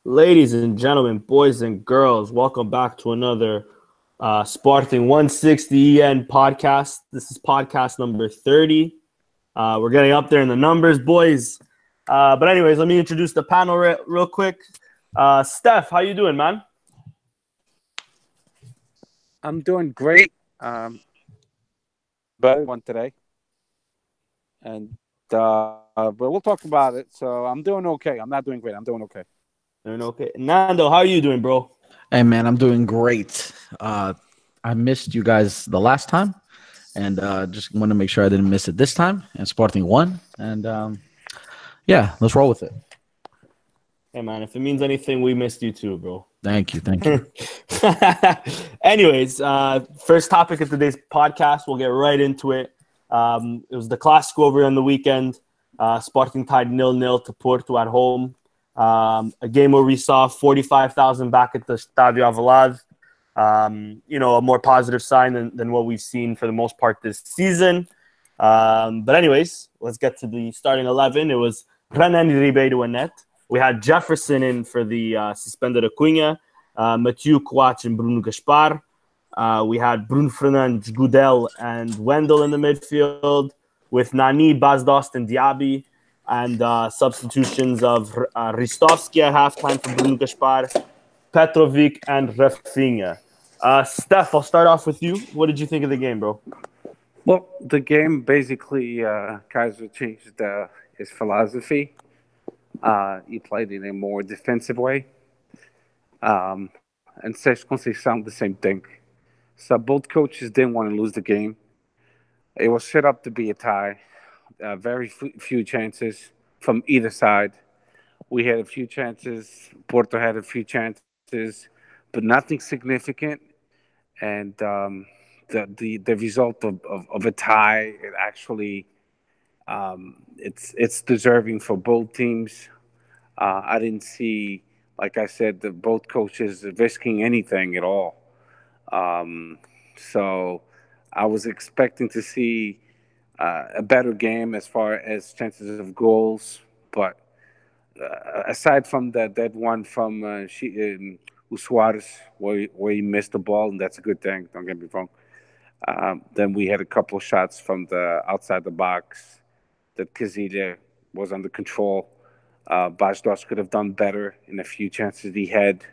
Ladies and gentlemen, boys and girls, welcome back to another Sporting160EN podcast. This is podcast number 30. We're getting up there in the numbers, boys. But anyways, let me introduce the panel real quick. Steph, how you doing, man? I'm doing great. Better one today. And but we'll talk about it. So I'm doing okay. I'm not doing great. I'm doing okay. Doing okay. Nando, how are you doing, bro? Hey, man, I'm doing great. I missed you guys the last time, and just want to make sure I didn't miss it this time. And Sporting won, and yeah, let's roll with it. Hey, man, if it means anything, we missed you too, bro. Thank you. Anyways, first topic of today's podcast, we'll get right into it. It was the Clásico over on the weekend. Sporting tied 0-0 to Porto at home. A game where we saw 45,000 back at the Estádio Alvalade. A more positive sign than what we've seen for the most part this season. But anyways, let's get to the starting 11. It was Renan Ribeiro in net. We had Jefferson in for the suspended Acunha, Mathieu Coates and Bruno Gaspar. We had Bruno Fernandes, Gudel, and Wendell in the midfield with Nani, Bazdost, and Diaby. And substitutions of Ristovski at halftime for Bruno Gaspar, Petrovic, and Rafinha. Steph, I'll start off with you. What did you think of the game, bro? Well, the game basically, Kaiser changed his philosophy. He played in a more defensive way. And Sérgio Conceição, the same thing. So both coaches didn't want to lose the game. It was set up to be a tie. Very few chances from either side. We had a few chances. Porto had a few chances, but nothing significant. And the result of a tie, it actually it's deserving for both teams. I didn't see, like I said, both coaches risking anything at all. So I was expecting to see a better game as far as chances of goals, but aside from that one from Suarez where he missed the ball, and that's a good thing, don't get me wrong. Then we had a couple shots from the outside the box that Kazida was under control. Bazdos could have done better in a few chances he had,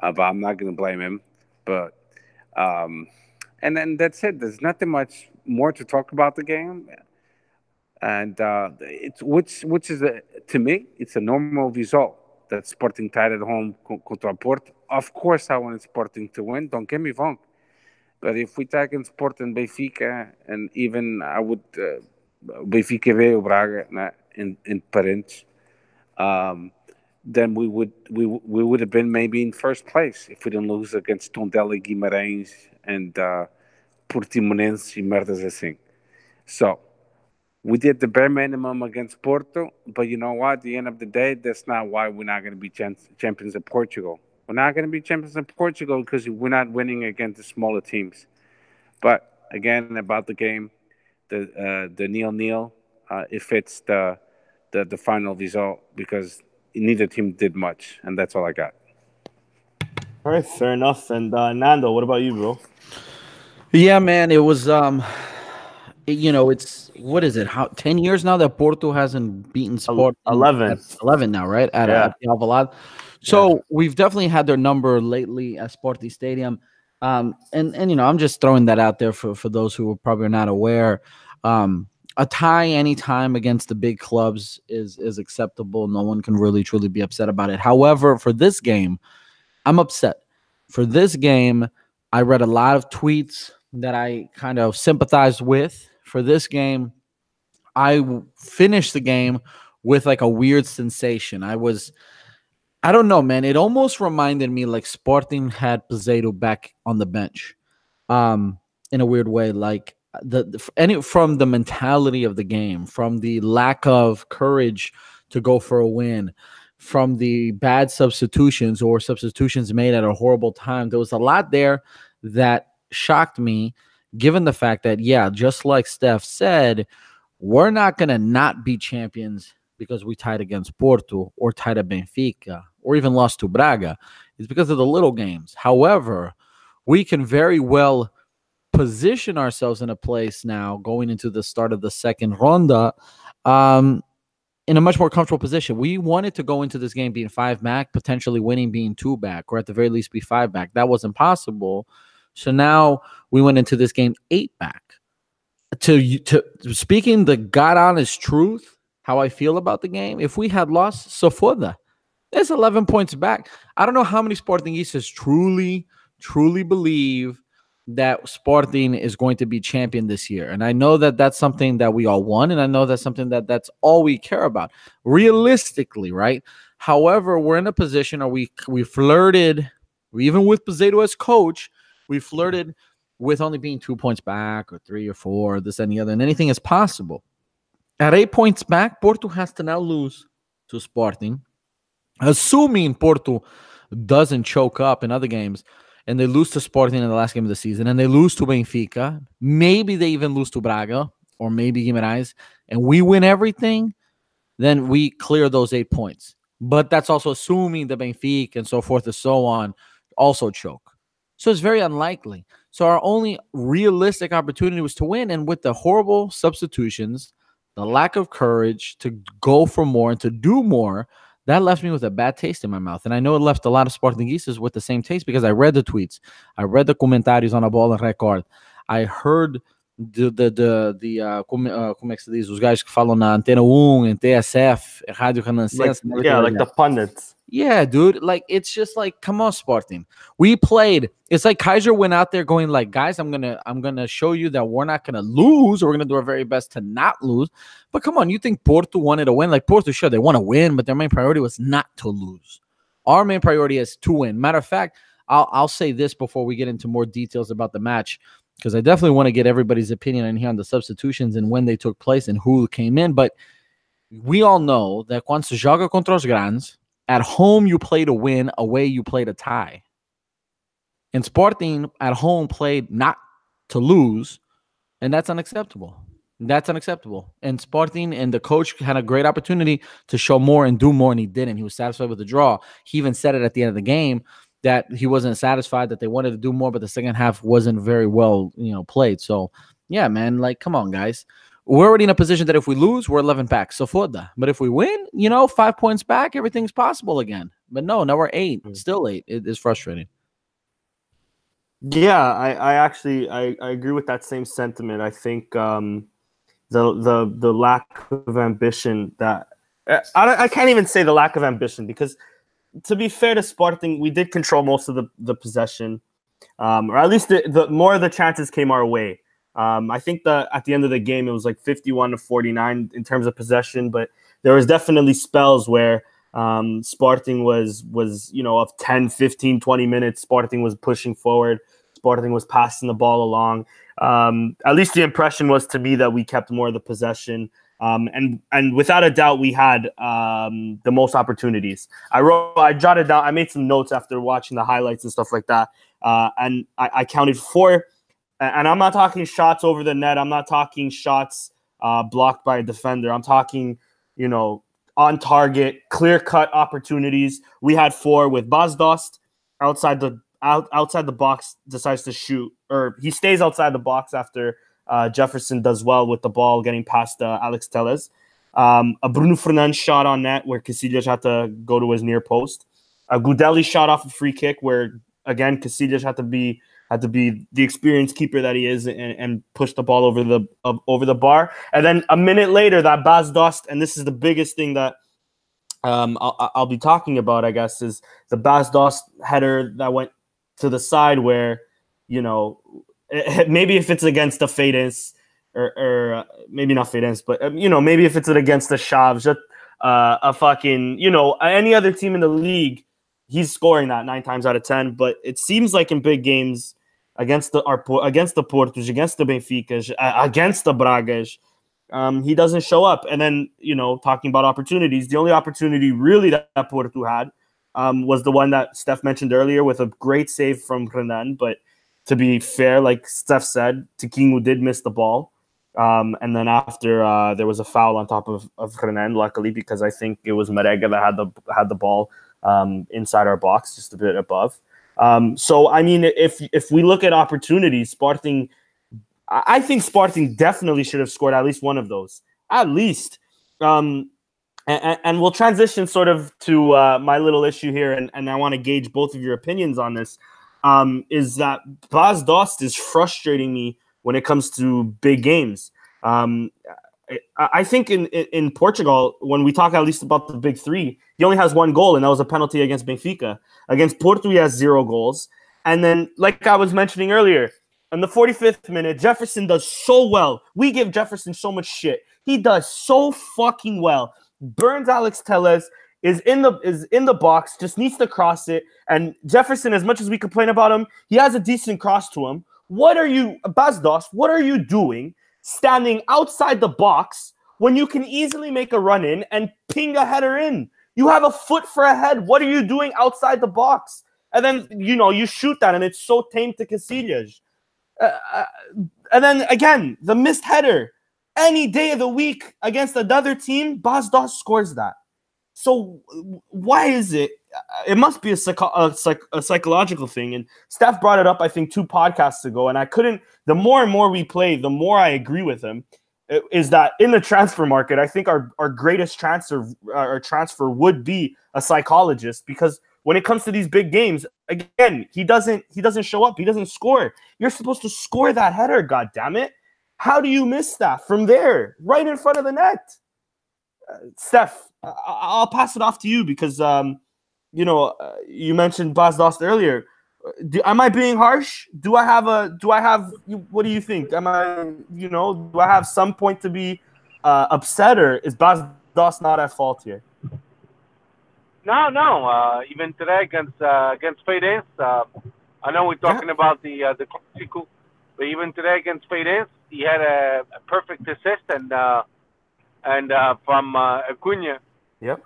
but I'm not going to blame him. But and then that's it. There's nothing much more to talk about the game, and it's which is to me it's a normal result that Sporting tied at home contra Porto. Of course, I wanted Sporting to win. Don't get me wrong, but if we tag in Sporting, Benfica, and even I would Benfica veio Braga in parentes, then we would have been maybe in first place if we didn't lose against Tondela, Guimarães, and Portimonense e merdas assim. So we did the bare minimum against Porto, but you know what? At the end of the day, that's not why we're not going to be champions of Portugal. We're not going to be champions of Portugal because we're not winning against the smaller teams. But again, about the game, the 0-0, it fits the final result because neither team did much, and that's all I got. All right, fair enough. And Nando, what about you, bro? Yeah, man, it was it's what is it? 10 years now that Porto hasn't beaten Sport. 11 now, right? At the Alvalade. So we've definitely had their number lately at Sporting Stadium. And I'm just throwing that out there for those who are probably not aware. A tie anytime against the big clubs is acceptable. No one can really truly be upset about it. However, for this game, I'm upset. For this game, I read a lot of tweets that I kind of sympathized with. For this game, I finished the game with like a weird sensation. I don't know, man. It almost reminded me like Sporting had Pizarro back on the bench in a weird way. Like from the mentality of the game, from the lack of courage to go for a win, from the bad substitutions or substitutions made at a horrible time. There was a lot there that shocked me, given the fact that, just like Steph said, we're not going to not be champions because we tied against Porto or tied at Benfica or even lost to Braga. It's because of the little games. However, we can very well position ourselves in a place now going into the start of the second ronda in a much more comfortable position. We wanted to go into this game being 5 back, potentially winning being 2 back, or at the very least be 5 back. That wasn't possible. So now we went into this game 8 back. To speaking the God honest truth, how I feel about the game, if we had lost, so foda. It's 11 points back. I don't know how many Sportingistas truly believe that Sporting is going to be champion this year. And I know that that's something that we all want, and I know that's something that's all we care about, realistically, right? However, we're in a position where we flirted, even with Pizarro as coach, we flirted with only being 2 points back or 3 or 4, this and the other, and anything is possible. At 8 points back, Porto has to now lose to Sporting. Assuming Porto doesn't choke up in other games, and they lose to Sporting in the last game of the season, and they lose to Benfica, maybe they even lose to Braga, or maybe Guimarães, and we win everything, then we clear those 8 points. But that's also assuming the Benfica and so forth and so on also choke. So it's very unlikely. So our only realistic opportunity was to win, and with the horrible substitutions, the lack of courage to go for more and to do more, that left me with a bad taste in my mouth. And I know it left a lot of Sportingistas with the same taste because I read the tweets. I read the comentários on a Bola Record. I heard como é que se diz? Os gajos que falam na Antena 1, em TSF, Rádio Renascença. Like the pundits. Yeah, dude. Like, it's just like, come on, Sporting. We played. It's like Kaiser went out there going like, guys, I'm gonna show you that we're not gonna lose, or we're gonna do our very best to not lose. But come on, you think Porto wanted to win? Like, Porto, sure, they want to win, but their main priority was not to lose. Our main priority is to win. Matter of fact, I'll say this before we get into more details about the match, because I definitely want to get everybody's opinion in here on the substitutions and when they took place and who came in. But we all know that quando se joga contra os grandes, at home you play to win, away you play to tie. And Sporting at home played not to lose, and that's unacceptable. That's unacceptable. And Sporting and the coach had a great opportunity to show more and do more, and he didn't. He was satisfied with the draw. He even said it at the end of the game that he wasn't satisfied, that they wanted to do more, but the second half wasn't very well, played. So, yeah, man, like, come on, guys. We're already in a position that if we lose, we're 11 back. So foda. But if we win, 5 points back, everything's possible again. But no, now we're 8. Still 8. It is frustrating. Yeah, I actually agree with that same sentiment. I think the lack of ambition that I can't even say the lack of ambition, because to be fair to Sporting, we did control most of the possession, or at least the more of the chances came our way. I think that at the end of the game, it was like 51-49 in terms of possession, but there was definitely spells where Sporting was of 10, 15, 20 minutes, Sporting was pushing forward, Sporting was passing the ball along. At least the impression was to me that we kept more of the possession. And without a doubt, we had the most opportunities. I jotted down, I made some notes after watching the highlights and stuff like that. And I counted 4. And I'm not talking shots over the net. I'm not talking shots blocked by a defender. I'm talking, on target, clear-cut opportunities. We had 4 with Bazdost outside the box, decides to shoot, or he stays outside the box after Jefferson does well with the ball getting past Alex Telles. A Bruno Fernandes shot on net where Casillas had to go to his near post. A Goudelli shot off a free kick where, again, Casillas had to be the experienced keeper that he is and push the ball over the bar. And then a minute later, that Bazdost, and this is the biggest thing that I'll be talking about, I guess, is the Bazdost header that went to the side where, maybe if it's against the Fadens or maybe not Fadens, but, maybe if it's against the Chaves, a fucking, any other team in the league, he's scoring that 9 times out of 10. But it seems like in big games, against the Portos, against the Benficas, against the Bragas, he doesn't show up. And then, talking about opportunities, the only opportunity really that Porto had was the one that Steph mentioned earlier with a great save from Renan. But to be fair, like Steph said, Tiquinho did miss the ball. And then after there was a foul on top of Renan, luckily, because I think it was Marega that had the ball inside our box, just a bit above. So I mean, if we look at opportunities, Sporting, I think Sporting definitely should have scored at least one of those, at least. And we'll transition sort of to my little issue here, and I want to gauge both of your opinions on this. Is that Bas Dost is frustrating me when it comes to big games. I think in Portugal, when we talk at least about the big three, he only has one goal, and that was a penalty against Benfica. Against Porto, he has 0 goals. And then, like I was mentioning earlier, in the 45th minute, Jefferson does so well. We give Jefferson so much shit. He does so fucking well. Burns Alex Telles is in the box, just needs to cross it. And Jefferson, as much as we complain about him, he has a decent cross to him. What are you, Bas Dost, what are you doing standing outside the box when you can easily make a run in and ping a header in? You have a foot for a head. What are you doing outside the box? And then, you shoot that, and it's so tame to Casillas. And then, again, the missed header. Any day of the week against another team, Bas Dost scores that. So why is it? It must be a psychological thing. And Steph brought it up, I think, 2 podcasts ago. And I couldn't. The more and more we play, the more I agree with him. Is that in the transfer market? I think our greatest transfer would be a psychologist, because when it comes to these big games, again, he doesn't show up. He doesn't score. You're supposed to score that header. God damn it! How do you miss that from there, right in front of the net? Steph, I'll pass it off to you because, you mentioned Bas Dost earlier. Am I being harsh? Do I have, what do you think? Do I have some point to be upset, or is Bas Dost not at fault here? No. Even today against Feirense, I know we're talking about the Clásico, but even today against Feirense, he had a perfect assist and from Acuna. Yep.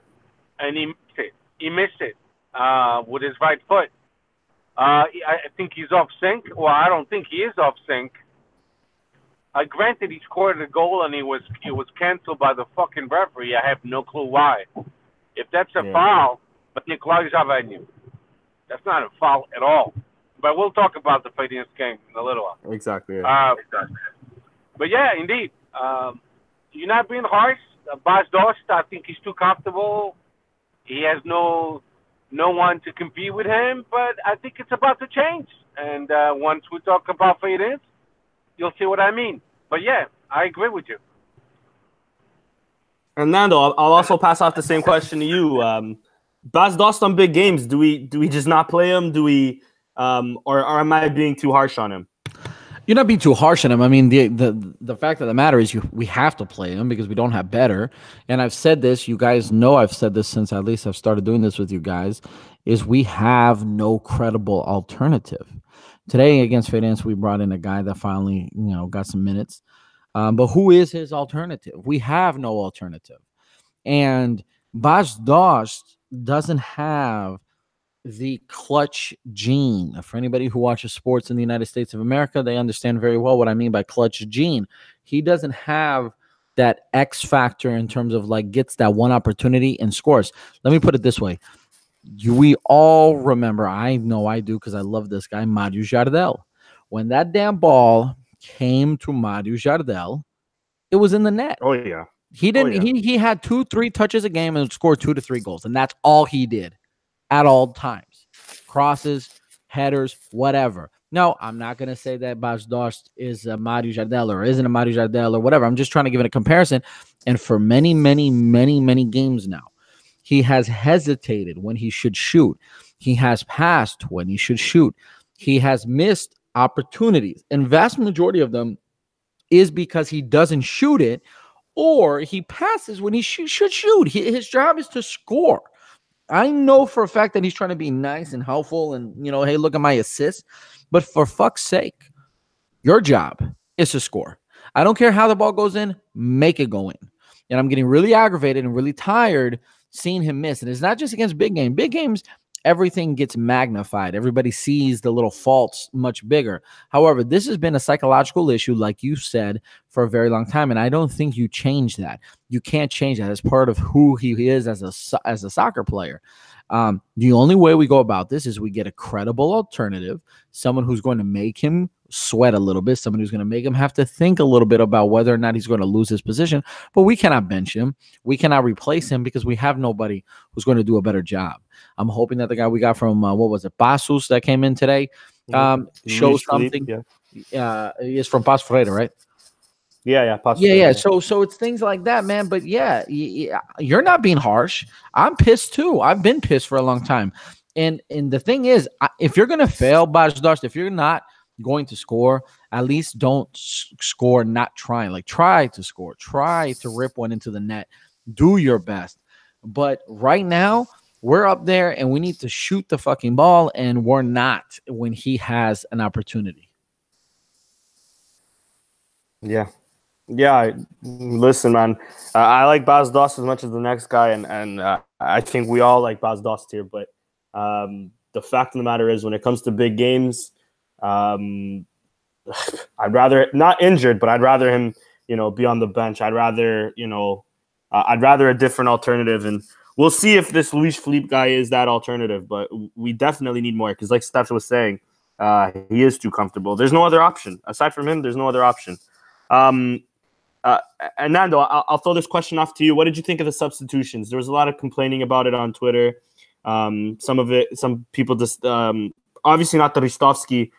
And he missed it with his right foot. I think he's off sync. Well, I don't think he is off sync. Granted, he scored a goal and it was canceled by the fucking referee. I have no clue why. If that's a foul, but Nicolas Javanyu, that's not a foul at all. But we'll talk about the Feirense game in a little while. Exactly. Yeah. But yeah, indeed. You're not being harsh. Bas Dost, I think he's too comfortable. He has no one to compete with him, but I think it's about to change. And once we talk about Feirense, you'll see what I mean. But yeah, I agree with you. And Nando, I'll also pass off the same question to you. Bas Dost on big games, do we just not play him? Do we, or am I being too harsh on him? You're not being too harsh on him. I mean, the fact of the matter is we have to play him because we don't have better. And I've said this, you guys know I've said this since at least I've started doing this with you guys, is we have no credible alternative. Today against Feirense, we brought in a guy that finally, got some minutes. But who is his alternative? We have no alternative. And Bas Dost doesn't have the clutch gene. For anybody who watches sports in the United States of America, they understand very well what I mean by clutch gene. He doesn't have that X factor in terms of gets that one opportunity and scores. Let me put it this way. We all remember, I know I do because I love this guy, Mario Jardel. When that damn ball came to Mario Jardel, it was in the net. Oh, yeah. He didn't. He had 2-3 touches a game and scored 2 to 3 goals, and that's all he did. At all times, crosses, headers, whatever. No, I'm not going to say that Bas Dost is a Mario Jardel or isn't a Mario Jardel or whatever. I'm just trying to give it a comparison. And for many, many, many, many games now, he has hesitated when he should shoot. He has passed when he should shoot. He has missed opportunities. And vast majority of them is because he doesn't shoot it or he passes when he should shoot. His job is to score. I know for a fact that he's trying to be nice and helpful and, hey, look at my assist. But for fuck's sake, your job is to score. I don't care how the ball goes in, make it go in. And I'm getting really aggravated and really tired seeing him miss. And it's not just against big games. Big games, everything gets magnified. Everybody sees the little faults much bigger. However, this has been a psychological issue, like you said, for a very long time, and I don't think you change that. You can't change that as part of who he is as a soccer player. The only way we go about this is we get a credible alternative, someone who's going to make him sweat a little bit, someone who's going to make him have to think a little bit about whether or not he's going to lose his position. But we cannot bench him. We cannot replace him because we have nobody who's going to do a better job. I'm hoping that the guy we got from, Passos that came in today, shows something. Yeah. He is from Passo Ferreira, right? Yeah. Yeah. So it's things like that, man. But yeah, you're not being harsh. I'm pissed too. I've been pissed for a long time. And the thing is, if you're going to fail, Bajdost, if you're not going to score, at least don't score not trying. Like, try to score. Try to rip one into the net. Do your best. But right now, we're up there and we need to shoot the fucking ball, and we're not when he has an opportunity. Yeah. Listen, man, I like Bas Dost as much as the next guy, and I think we all like Bas Dost here. But the fact of the matter is, when it comes to big games, I'd rather not injured, but I'd rather him, be on the bench. I'd rather a different alternative, and we'll see if this Luis Felipe guy is that alternative. But we definitely need more because, like Steph was saying, he is too comfortable. There's no other option aside from him. There's no other option. And Nando, I'll throw this question off to you. What did you think of the substitutions? There was a lot of complaining about it on Twitter. Some people just obviously not the Ristovski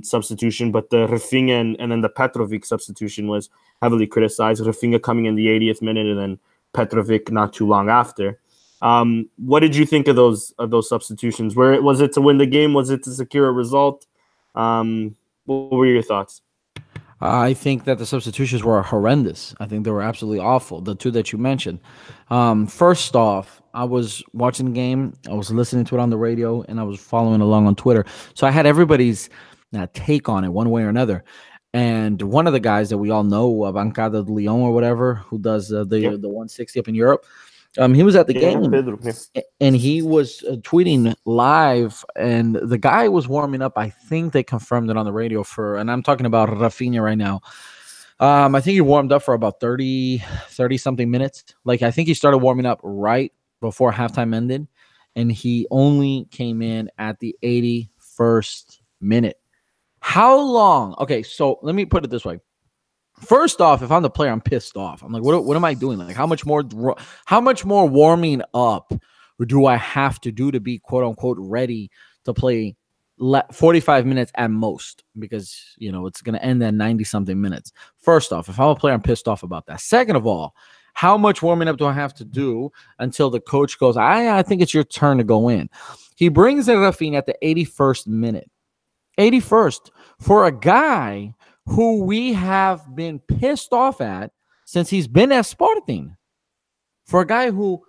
substitution, but the Rafinha and then the Petrovic substitution was heavily criticized. Rafinha coming in the 80th minute and then Petrovic not too long after. What did you think of those substitutions? Was it to win the game? Was it to secure a result? What were your thoughts? I think that the substitutions were horrendous. I think they were absolutely awful, the two that you mentioned. First off, I was watching the game. I was listening to it on the radio, and I was following along on Twitter. So I had everybody's take on it one way or another. And one of the guys that we all know, Bancada de Leon or whatever, who does the 160 up in Europe, he was at the game, Pedro, and he was tweeting live, and the guy was warming up. I think they confirmed it on the radio and I'm talking about Rafinha right now. I think he warmed up for about 30 something minutes. Like, I think he started warming up right before halftime ended, and he only came in at the 81st minute. How long? Okay, so let me put it this way. First off, if I'm the player, I'm pissed off. I'm like, what am I doing? Like, how much more warming up do I have to do to be quote unquote ready to play 45 minutes at most? Because, it's going to end at 90 something minutes. First off, if I'm a player, I'm pissed off about that. Second of all, how much warming up do I have to do until the coach goes, I think it's your turn to go in? He brings in Rafinha at the 81st minute. 81st for a guy who we have been pissed off at since he's been at Sporting. For a guy who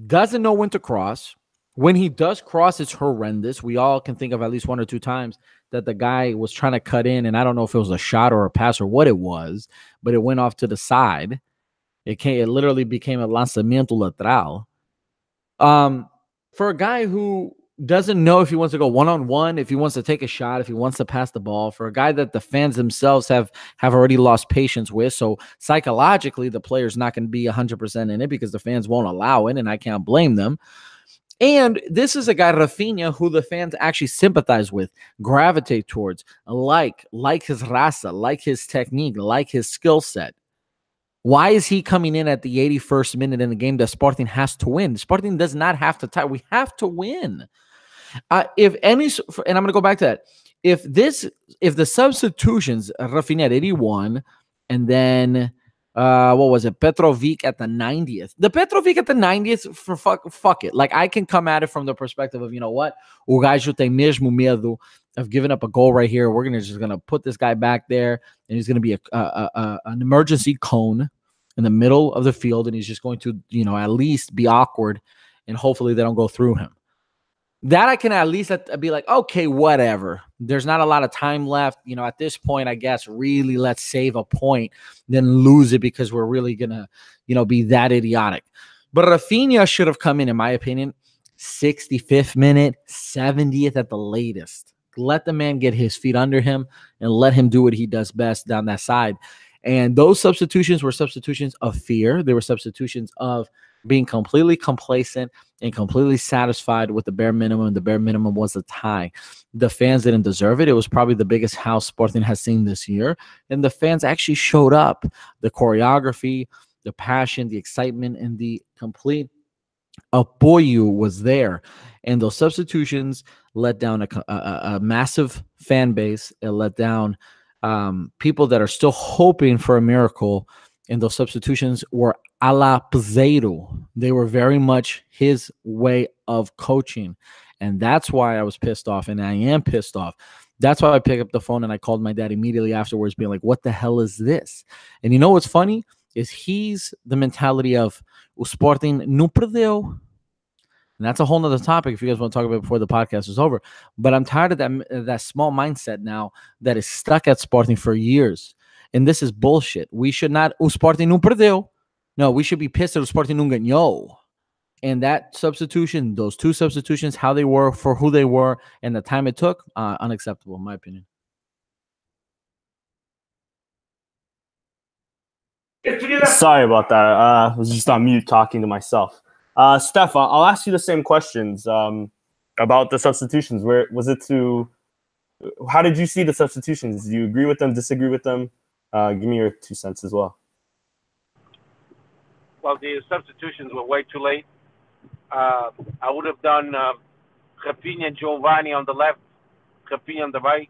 doesn't know when to cross. When he does cross, it's horrendous. We all can think of at least one or two times that the guy was trying to cut in, and I don't know if it was a shot or a pass or what it was, but it went off to the side. It literally became a lanzamiento lateral. For a guy who doesn't know if he wants to go one-on-one, if he wants to take a shot, if he wants to pass the ball, for a guy that the fans themselves have already lost patience with. So psychologically, the player's not going to be 100% in it because the fans won't allow it, and I can't blame them. And this is a guy, Rafinha, who the fans actually sympathize with, gravitate towards, like his raza, like his technique, like his skill set. Why is he coming in at the 81st minute in the game that Sporting has to win? Sporting does not have to tie. We have to win. And I'm going to go back to that. If the substitutions, Rafinha at 81, and then what was it? Petrovic at the 90th. The Petrovic at the 90th, for fuck it. Like, I can come at it from the perspective of, what? O gajo tem mesmo medo of giving up a goal right here. We're just gonna put this guy back there, and he's gonna be an emergency cone in the middle of the field, and he's just going to, at least be awkward, and hopefully they don't go through him. That I can at least be like, okay, whatever. There's not a lot of time left. At this point, I guess, really let's save a point than lose it because we're really going to, be that idiotic. But Rafinha should have come in my opinion, 65th minute, 70th at the latest. Let the man get his feet under him and let him do what he does best down that side. And those substitutions were substitutions of fear. They were substitutions of being completely complacent and completely satisfied with the bare minimum. The bare minimum was a tie. The fans didn't deserve it. It was probably the biggest house Sporting has seen this year. And the fans actually showed up. The choreography, the passion, the excitement, and the complete apoyo was there. And those substitutions let down a massive fan base. It let down people that are still hoping for a miracle. And those substitutions were a la Pizarro. They were very much his way of coaching. And that's why I was pissed off, and I am pissed off. That's why I picked up the phone and I called my dad immediately afterwards, being like, what the hell is this? And you know what's funny? Is he's the mentality of o Sporting não perdeu. And that's a whole nother topic if you guys want to talk about it before the podcast is over. But I'm tired of that small mindset now that is stuck at Sporting for years. And this is bullshit. We should not, o Sporting não perdeu. No, we should be pissed that o Sporting não ganhou. And that substitution, those two substitutions, how they were for who they were and the time it took, unacceptable in my opinion. Sorry about that. I was just on mute talking to myself. Steph, I'll ask you the same questions about the substitutions. Where was it to? How did you see the substitutions? Do you agree with them? Disagree with them? Give me your 2 cents as well. Well, the substitutions were way too late. I would have done Rafinha and Giovanni on the left, Rafinha on the right,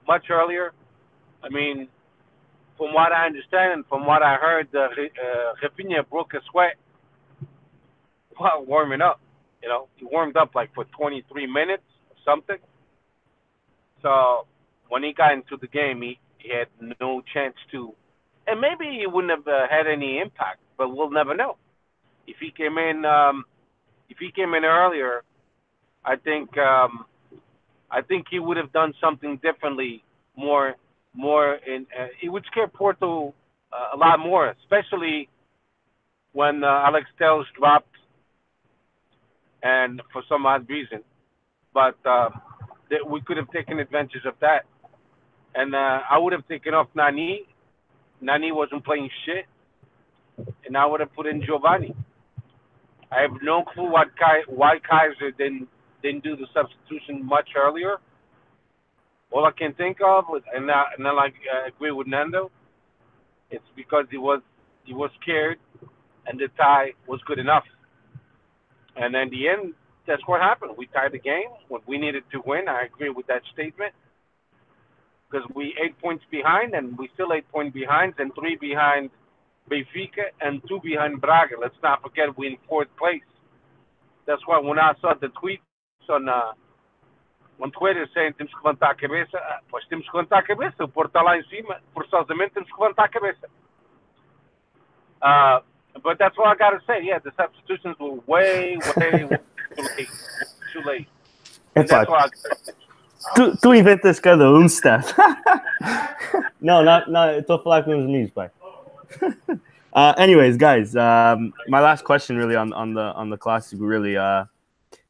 much earlier. I mean, from what I understand and from what I heard, Rafinha broke a sweat while warming up. You know, he warmed up like for 23 minutes or something. So when he got into the game, he had no chance to, and maybe he wouldn't have had any impact, but we'll never know. If he came in earlier, I think he would have done something differently, more in. It would scare Porto a lot more, especially when Alex Telles dropped, and for some odd reason. But we could have taken advantage of that, and I would have taken off Nani. Nani wasn't playing shit, and I would have put in Giovanni. I have no clue why Kaiser didn't do the substitution much earlier. All I can think of, and I agree with Nando, it's because he was scared, and the tie was good enough. And in the end, that's what happened. We tied the game when we needed to win. I agree with that statement because we 8 points behind, and we still 8 points behind, and 3 behind Benfica and 2 behind Braga. Let's not forget we're in 4th place. That's why when I saw the tweets on Twitter saying temos que levantar a cabeça, pois temos que levantar a cabeça. O Porto está lá em cima, forçosamente temos que levantar a cabeça. But that's all I got to say. Yeah, the substitutions were way too late. And that's why Tu inventas cada Steph. Não, estou a falar com os amigos, pai. Anyways, guys, my last question really on the classic, really,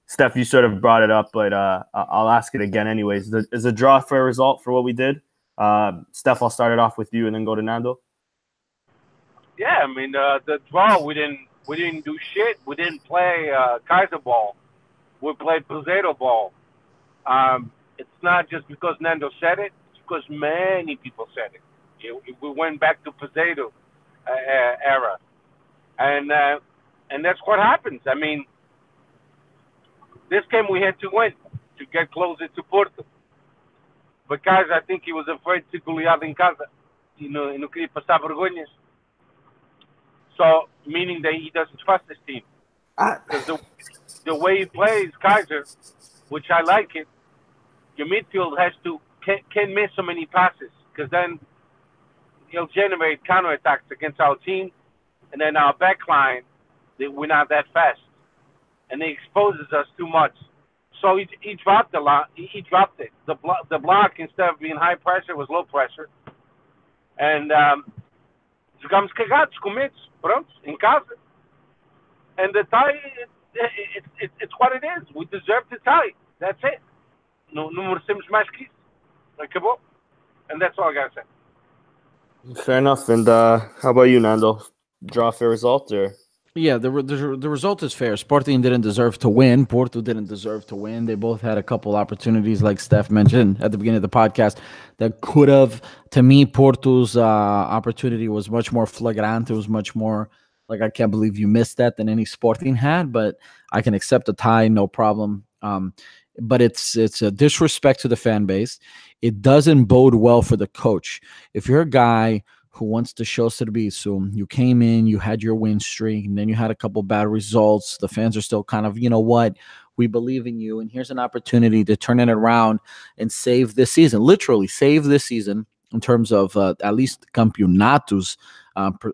Steph, you sort of brought it up, but I'll ask it again anyways. Is a draw a fair result for what we did? Steph, I'll start it off with you and then go to Nando. Yeah, I mean the draw, we didn't do shit. We didn't play Kaiser ball. We played Pizarro ball. It's not just because Nando said it; it's because many people said it. We went back to Pizarro era, and that's what happens. I mean, this game we had to win to get closer to Porto. Because I think he was afraid to golear em casa. E não queria passar vergonhas. So, meaning that he doesn't trust his team. Because the way he plays Kaiser, which I like it, your midfield can't miss so many passes. Because then he'll generate counterattacks against our team. And then our back line, we're not that fast. And he exposes us too much. So he dropped a lot. He dropped it. The block, instead of being high pressure, was low pressure. And jogamos cagados, com medos, pronto, em casa. And the tie, it's what it is. We deserve to tie. That's it. No merecemos mais que isso. Acabou. And that's all I gotta say. Fair enough. And how about you, Nando? Draw a fair result, or? Yeah, the result is fair. Sporting didn't deserve to win. Porto didn't deserve to win. They both had a couple opportunities, like Steph mentioned at the beginning of the podcast, that could have. To me, Porto's opportunity was much more flagrant. It was much more like, I can't believe you missed that, than any Sporting had. But I can accept a tie, no problem. But it's a disrespect to the fan base. It doesn't bode well for the coach. If you're a guy who wants to show serviço, you came in, you had your win streak, and then you had a couple bad results. The fans are still kind of, you know what, we believe in you, and here's an opportunity to turn it around and save this season. Literally save this season in terms of at least campeonatos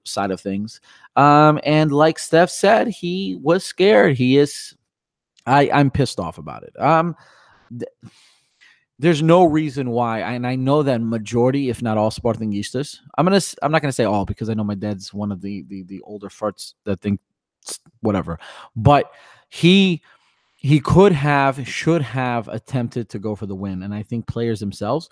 side of things. And like Steph said, he was scared. He is. I'm pissed off about it. There's no reason why, and I know that majority, if not all, Sportingistas. I'm not gonna say all, because I know my dad's one of the older farts that think whatever. But he should have attempted to go for the win, and I think players themselves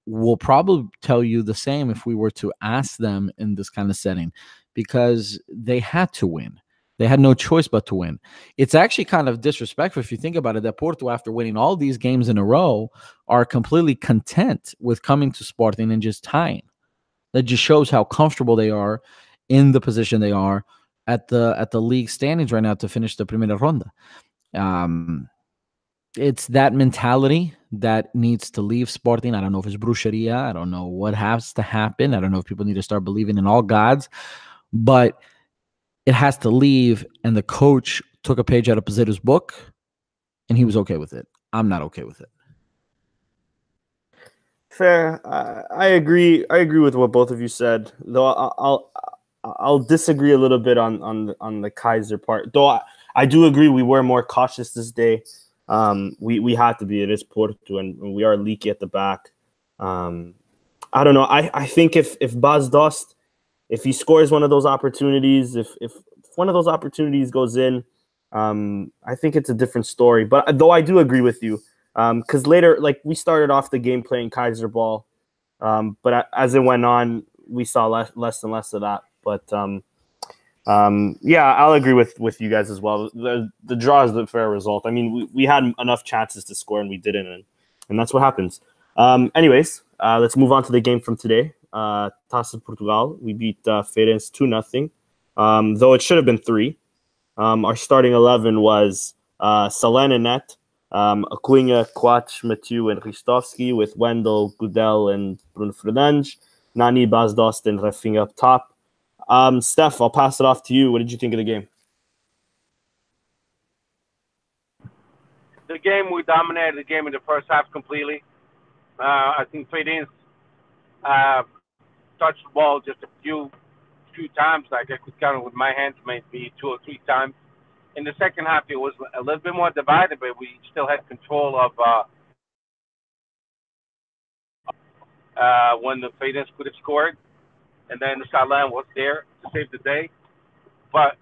will probably tell you the same if we were to ask them in this kind of setting, because they had to win. They had no choice but to win. It's actually kind of disrespectful if you think about it, that Porto, after winning all these games in a row, are completely content with coming to Sporting and just tying. That just shows how comfortable they are in the position they are at the league standings right now to finish the Primera Ronda. It's that mentality that needs to leave Sporting. I don't know if it's brujeria. I don't know what has to happen. I don't know if people need to start believing in all gods, but it has to leave, and the coach took a page out of Pizarro's book, and he was okay with it. I'm not okay with it. Fair. I agree. I agree with what both of you said, though. I'll disagree a little bit on the Kaiser part. Though I do agree we were more cautious this day. We had to be. It is Porto, and we are leaky at the back. I don't know. I think if Bas Dost, if he scores one of those opportunities, if one of those opportunities goes in, I think it's a different story. But though I do agree with you, because later, like, we started off the game playing Kaiser ball, but as it went on, we saw less and less of that. But yeah, I'll agree with you guys as well. The draw is the fair result. I mean, we had enough chances to score and we didn't, and that's what happens. Anyways, let's move on to the game from today. Taça de Portugal. We beat Feirense 2-0, though it should have been 3. Our starting 11 was Salena net, Acunha, Quach, Mathieu, and Ristovski, with Wendell, Gudel, and Bruno Fernandes, Nani, Bas Dost, and Rafinha up top. Steph, I'll pass it off to you. What did you think of the game? The game, we dominated the game in the first half completely. I think Feirense touched the ball just a few times. Like, I could count it with my hands, maybe 2 or 3 times. In the second half, it was a little bit more divided, but we still had control of when the Feirense could have scored. And then Salem was there to save the day. But,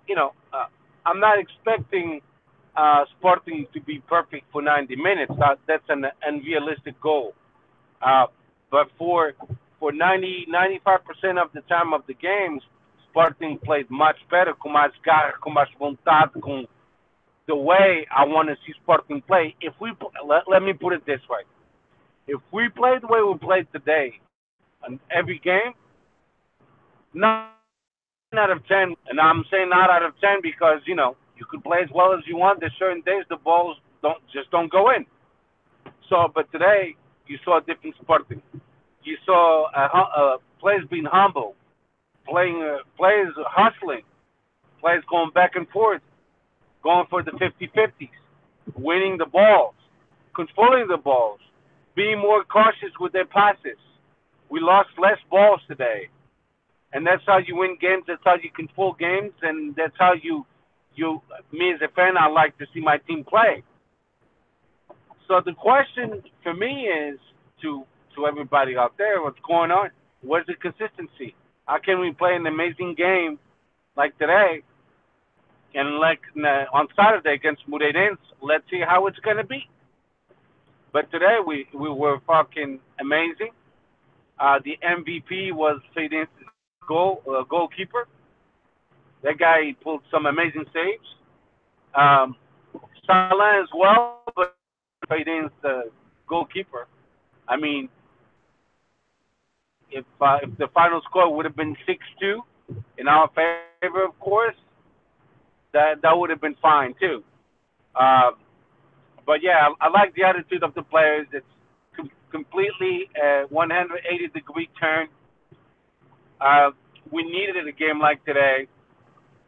I'm not expecting Sporting to be perfect for 90 minutes. That's an unrealistic goal. But for 95% of the time of the games, Sporting played much better, com mais garra, com mais vontade, com the way I want to see Sporting play. If we let me put it this way: if we play the way we played today, in every game, 9 out of 10, and I'm saying 9 out of 10 because you could play as well as you want. There's certain days the balls don't go in. So, but today you saw a different Sporting. You saw players being humble, players hustling, players going back and forth, going for the 50-50s, winning the balls, controlling the balls, being more cautious with their passes. We lost less balls today, and that's how you win games. That's how you control games, and that's how me as a fan, I like to see my team play. So the question for me is to everybody out there, what's going on? Where's the consistency? How can we play an amazing game like today And like on Saturday against Moreirense, let's see how it's gonna be. But today we were fucking amazing. The MVP was Feirense's goalkeeper. That guy pulled some amazing saves. Salah as well, but Feirense the goalkeeper. I mean, if the final score would have been 6-2 in our favor, of course, that would have been fine too. But yeah, I like the attitude of the players. It's completely 180-degree turn. We needed a game like today.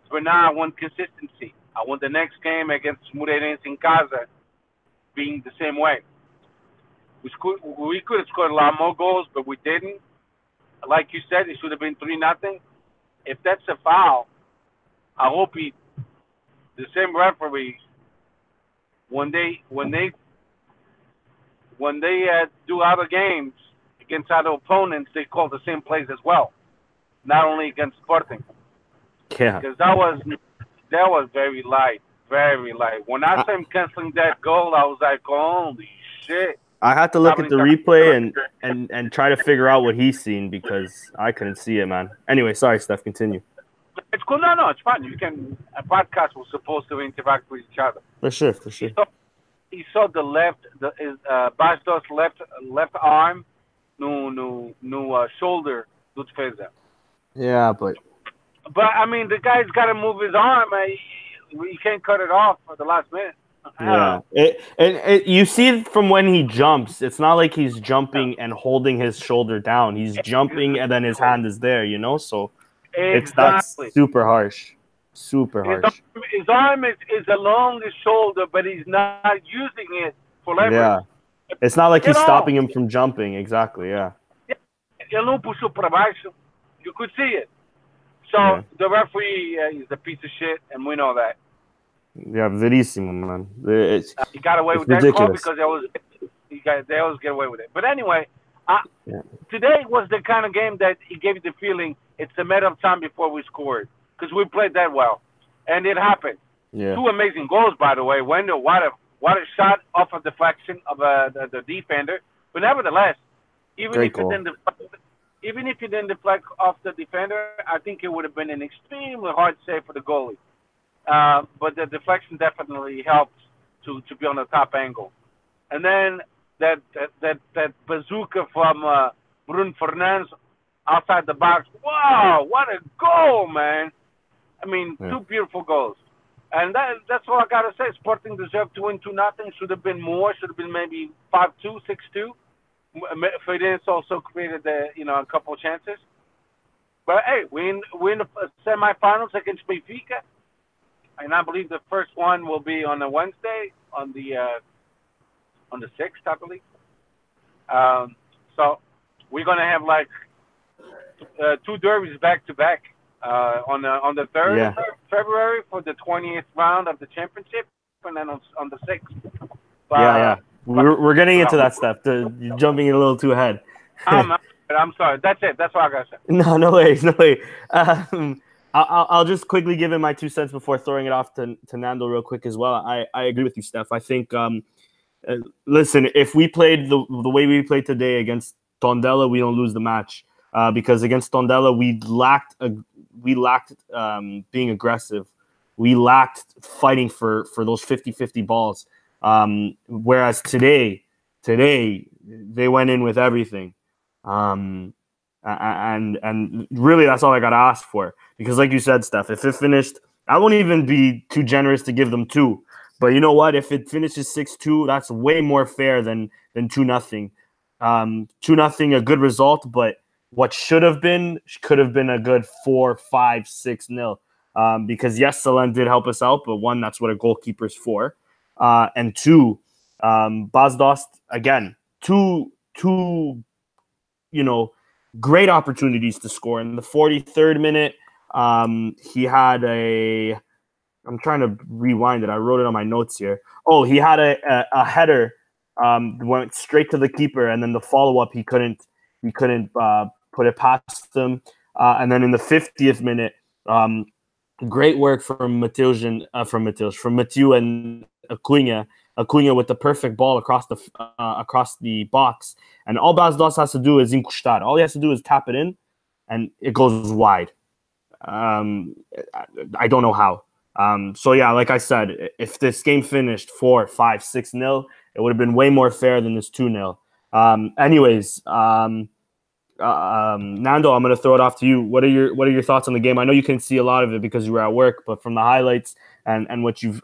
For now, I want consistency. I want the next game against Moreirense in casa being the same way. We could have scored a lot more goals, but we didn't. Like you said, it should have been 3-0. If that's a foul, I hope the same referee, when they do other games against other opponents, they call the same plays as well, not only against Sporting. Yeah. Because that was very light, very light. When I saw him canceling that goal, I was like, holy shit. I had to look at the replay and try to figure out what he's seen because I couldn't see it, man. Anyway, sorry, Steph, continue. It's cool. No, it's fine. A podcast was supposed to interact with each other. For sure. He saw Bastos left arm no shoulder do defesa. Yeah, but I mean, the guy's got to move his arm. He can't cut it off for the last minute. Yeah, you see from when he jumps, it's not like he's jumping and holding his shoulder down. He's jumping and then his hand is there, so that's super harsh. Super harsh. His arm is along his shoulder, but he's not using it for leverage. Yeah, it's not like he's stopping him from jumping. Exactly, yeah. Ele não puxou para baixo. You could see it. So the referee is a piece of shit, and we know that. Yeah, verissimo, man. He got away with that call because they always get away with it. But anyway, today was the kind of game that he gave you the feeling it's a matter of time before we scored because we played that well, and it happened. Yeah. 2 amazing goals, by the way. Wendell, what a shot off a deflection of the defender. But nevertheless, even if you didn't deflect off the defender, I think it would have been an extremely hard save for the goalie. But the deflection definitely helped to be on the top angle. And then that bazooka from Bruno Fernandes outside the box. Wow, what a goal, man. I mean, 2 beautiful goals. And that's all I got to say. Sporting deserved to win 2-0. Should have been more. Should have been maybe 5-2, 6-2. Feirense also created a couple of chances. But hey, we in the semifinals against Benfica. And I believe the first one will be on a Wednesday, on the 6th, I believe. So we're gonna have like 2 derbies back to back on the 3rd of February for the 20th round of the championship, and then on the 6th. Yeah. We're getting into that stuff. You're jumping in a little too ahead. I'm sorry. That's it. That's what I gotta say. No way. I'll just quickly give him my 2 cents before throwing it off to Nando real quick as well. I agree with you, Steph. I think, listen, if we played the way we played today against Tondela, we don't lose the match because against Tondela we lacked being aggressive. We lacked fighting for those 50-50 balls. Whereas today they went in with everything. And really that's all I got to ask for. Because like you said, Steph, if it finished, I won't even be too generous to give them 2. But you know what? If it finishes 6-2, that's way more fair than 2-0. 2-0, a good result, but what could have been a good 4-5, 6-0. Because yes, Selen did help us out, but 1, that's what a goalkeeper's for. And 2, Bastos, again, two great opportunities to score. In the 43rd minute, he had I'm trying to rewind it. I wrote it on my notes here. Oh, he had a header, went straight to the keeper, and then the follow-up, he couldn't put it past him. And then in the 50th minute, Great work from Mathieu and Acuna. Acuna with the perfect ball across the box, and all Bas Dost has to do is encostar. All he has to do is tap it in, and it goes wide. I don't know how. So yeah, like I said, if this game finished 4, 5, 6-0, it would have been way more fair than this 2-0. Anyways, Nando, I'm going to throw it off to you. What are your thoughts on the game? I know you can see a lot of it because you were at work, but from the highlights and what you've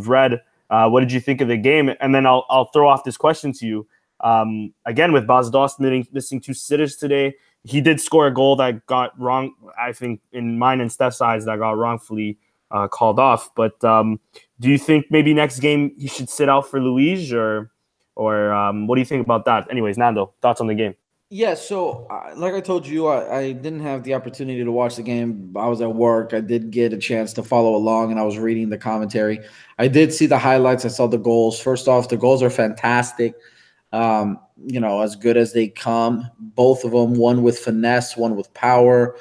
read, what did you think of the game? And then I'll throw off this question to you. Again, with Bas Dost missing 2 sitters today, he did score a goal that got wrong. I think in mine and Steph's eyes that got wrongfully called off. But do you think maybe next game he should sit out for Luis or what do you think about that? Anyways, Nando, thoughts on the game? Yeah, so like I told you, I didn't have the opportunity to watch the game. I was at work. I did get a chance to follow along, and I was reading the commentary. I did see the highlights. I saw the goals. First off, the goals are fantastic. As good as they come. Both of them, one with finesse, one with power.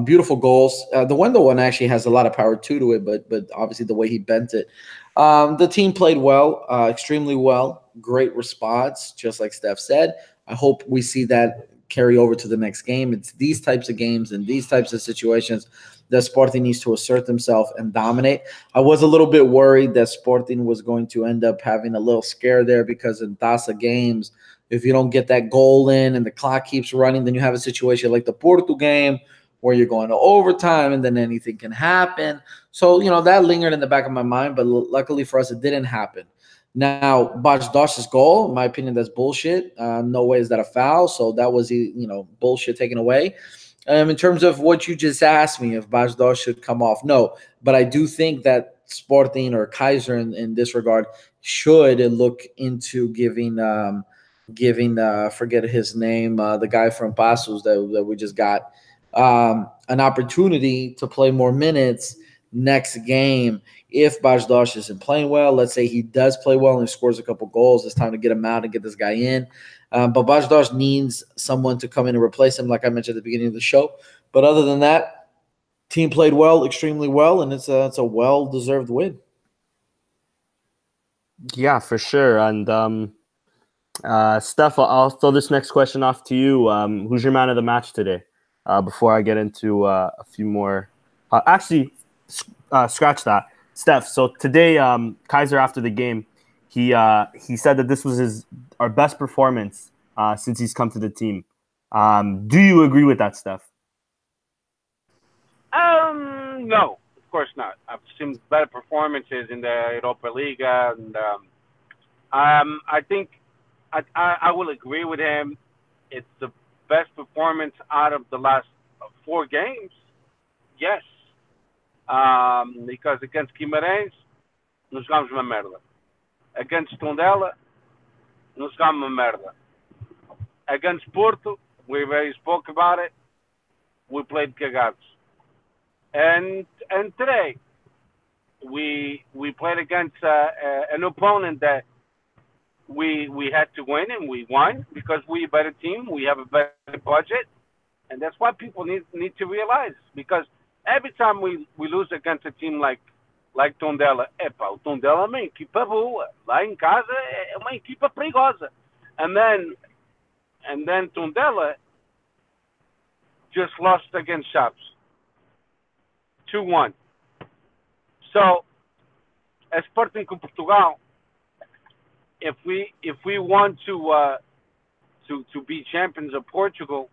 Beautiful goals. The Wendell one actually has a lot of power too to it, but obviously the way he bent it. The team played well, extremely well. Great response, just like Steph said. I hope we see that carry over to the next game. It's these types of games and these types of situations that Sporting needs to assert themselves and dominate. I was a little bit worried that Sporting was going to end up having a little scare there because in Taça games, if you don't get that goal in and the clock keeps running, then you have a situation like the Porto game where you're going to overtime and then anything can happen. So, that lingered in the back of my mind, but luckily for us, it didn't happen. Now, Bas Dost's goal, in my opinion, that's bullshit. No way is that a foul. So that was, bullshit taken away. In terms of what you just asked me, if Bas Dost should come off, no. But I do think that Sporting or Kaiser in this regard should look into giving forget his name, the guy from Passos that we just got, an opportunity to play more minutes next game. If Bas Dost isn't playing well, let's say he does play well and he scores a couple goals, it's time to get him out and get this guy in. But Bas Dost needs someone to come in and replace him, like I mentioned at the beginning of the show. But other than that, team played well, extremely well, and it's a well-deserved win. Yeah, for sure. And Steph, I'll throw this next question off to you. Who's your man of the match today? Before I get into a few more. Scratch that. Steph, so today, Kaiser, after the game, he said that this was our best performance since he's come to the team. Do you agree with that, Steph? No, of course not. I've seen better performances in the Europa League, and I think I will agree with him. It's the best performance out of the last 4 games. Yes. Because against Guimarães, nós jogámos uma merda. Against Tondela, nós jogámos uma merda. Against Porto, we already spoke about it, we played cagados. And today, we played against an opponent that we had to win, and we won because we're a better team, we have a better budget, and that's what people need to realize, because every time we lose against a team like Tondela, o Tondela é uma equipa boa. Lá em casa é uma equipa perigosa. And then Tondela just lost against Chaves. 2-1. So, as Sporting com Portugal, if we want to be champions of Portugal,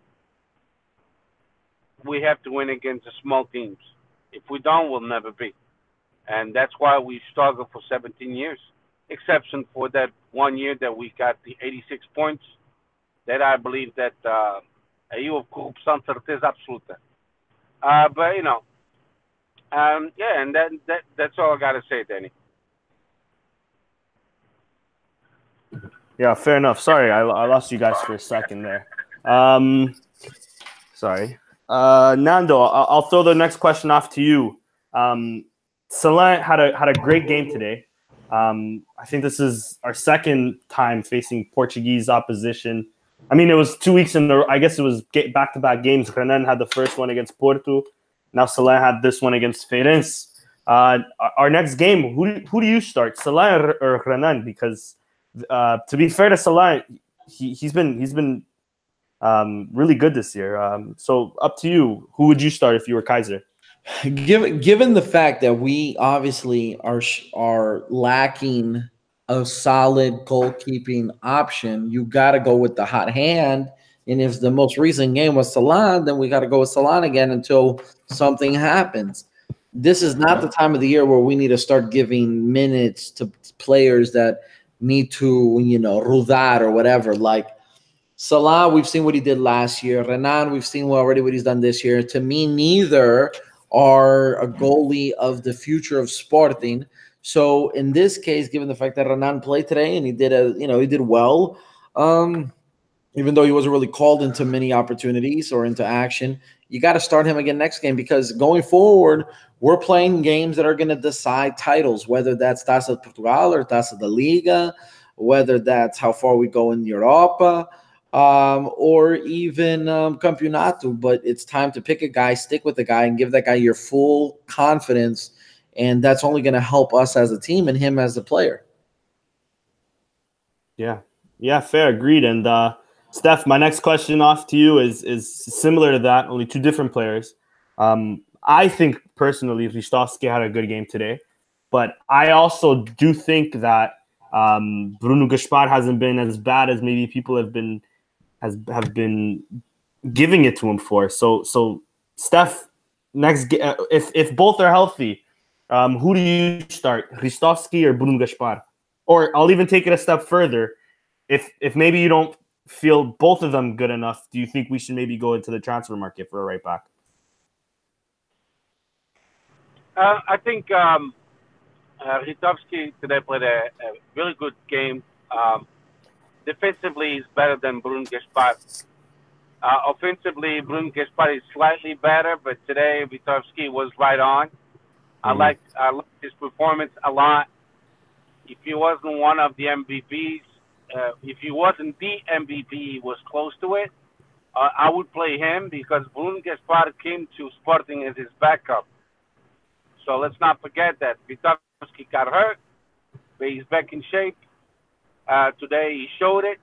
we have to win against the small teams. If we don't, we'll never be. And that's why we struggled for 17 years. Exception for that 1 year that we got the 86 points. That I believe that aí houve corrupção de certeza absoluta. But, yeah, and that's all I got to say, Danny. Yeah, fair enough. Sorry, I lost you guys for a second there. Sorry. Nando, I'll throw the next question off to you. Salin had a great game today. I think this is our second time facing Portuguese opposition. I mean, it was 2 weeks in the. I guess it was back-to-back games. Renan had the first one against Porto, Now Salah had this one against Feirense. Our next game, who do you start, Salah or Renan? Because to be fair to Salah, he's been really good this year. So up to you. Who would you start if you were Kaiser? Given the fact that we obviously are lacking a solid goalkeeping option, you got to go with the hot hand. And if the most recent game was Salah, then we got to go with Salah again until something happens. This is not the time of the year where we need to start giving minutes to players that need to, rodar or whatever. Like Salah, we've seen what he did last year. Renan, we've seen already what he's done this year. To me, neither are a goalie of the future of Sporting. So in this case, given the fact that Renan played today and he did well, even though he wasn't really called into many opportunities or into action, you got to start him again next game, because going forward, we're playing games that are going to decide titles, whether that's Taça de Portugal or Taça da Liga, whether that's how far we go in Europa, or even Campeonato. But it's time to pick a guy, stick with the guy, and give that guy your full confidence, and that's only going to help us as a team and him as a player. Yeah, fair, agreed. And Steph, my next question off to you is similar to that, only two different players. I think personally Ristovski had a good game today, but I also do think that Bruno Gaspar hasn't been as bad as maybe people have been giving it to him for. So Steph, if both are healthy, who do you start, Ristovski or Bruno Gaspar? Or I'll even take it a step further. If maybe you don't feel both of them good enough, do you think we should maybe go into the transfer market for a right back? I think Ristovski today played a really good game. Defensively, he's better than Bruno Gaspar. Offensively, Bruno Gaspar is slightly better, but today Ristovski was right on. I liked his performance a lot. If he wasn't one of the MVPs, if he wasn't the MVP, he was close to it. I would play him because Bruno Gaspar came to Sporting as his backup. So let's not forget that Ristovski got hurt, but he's back in shape. Today he showed it.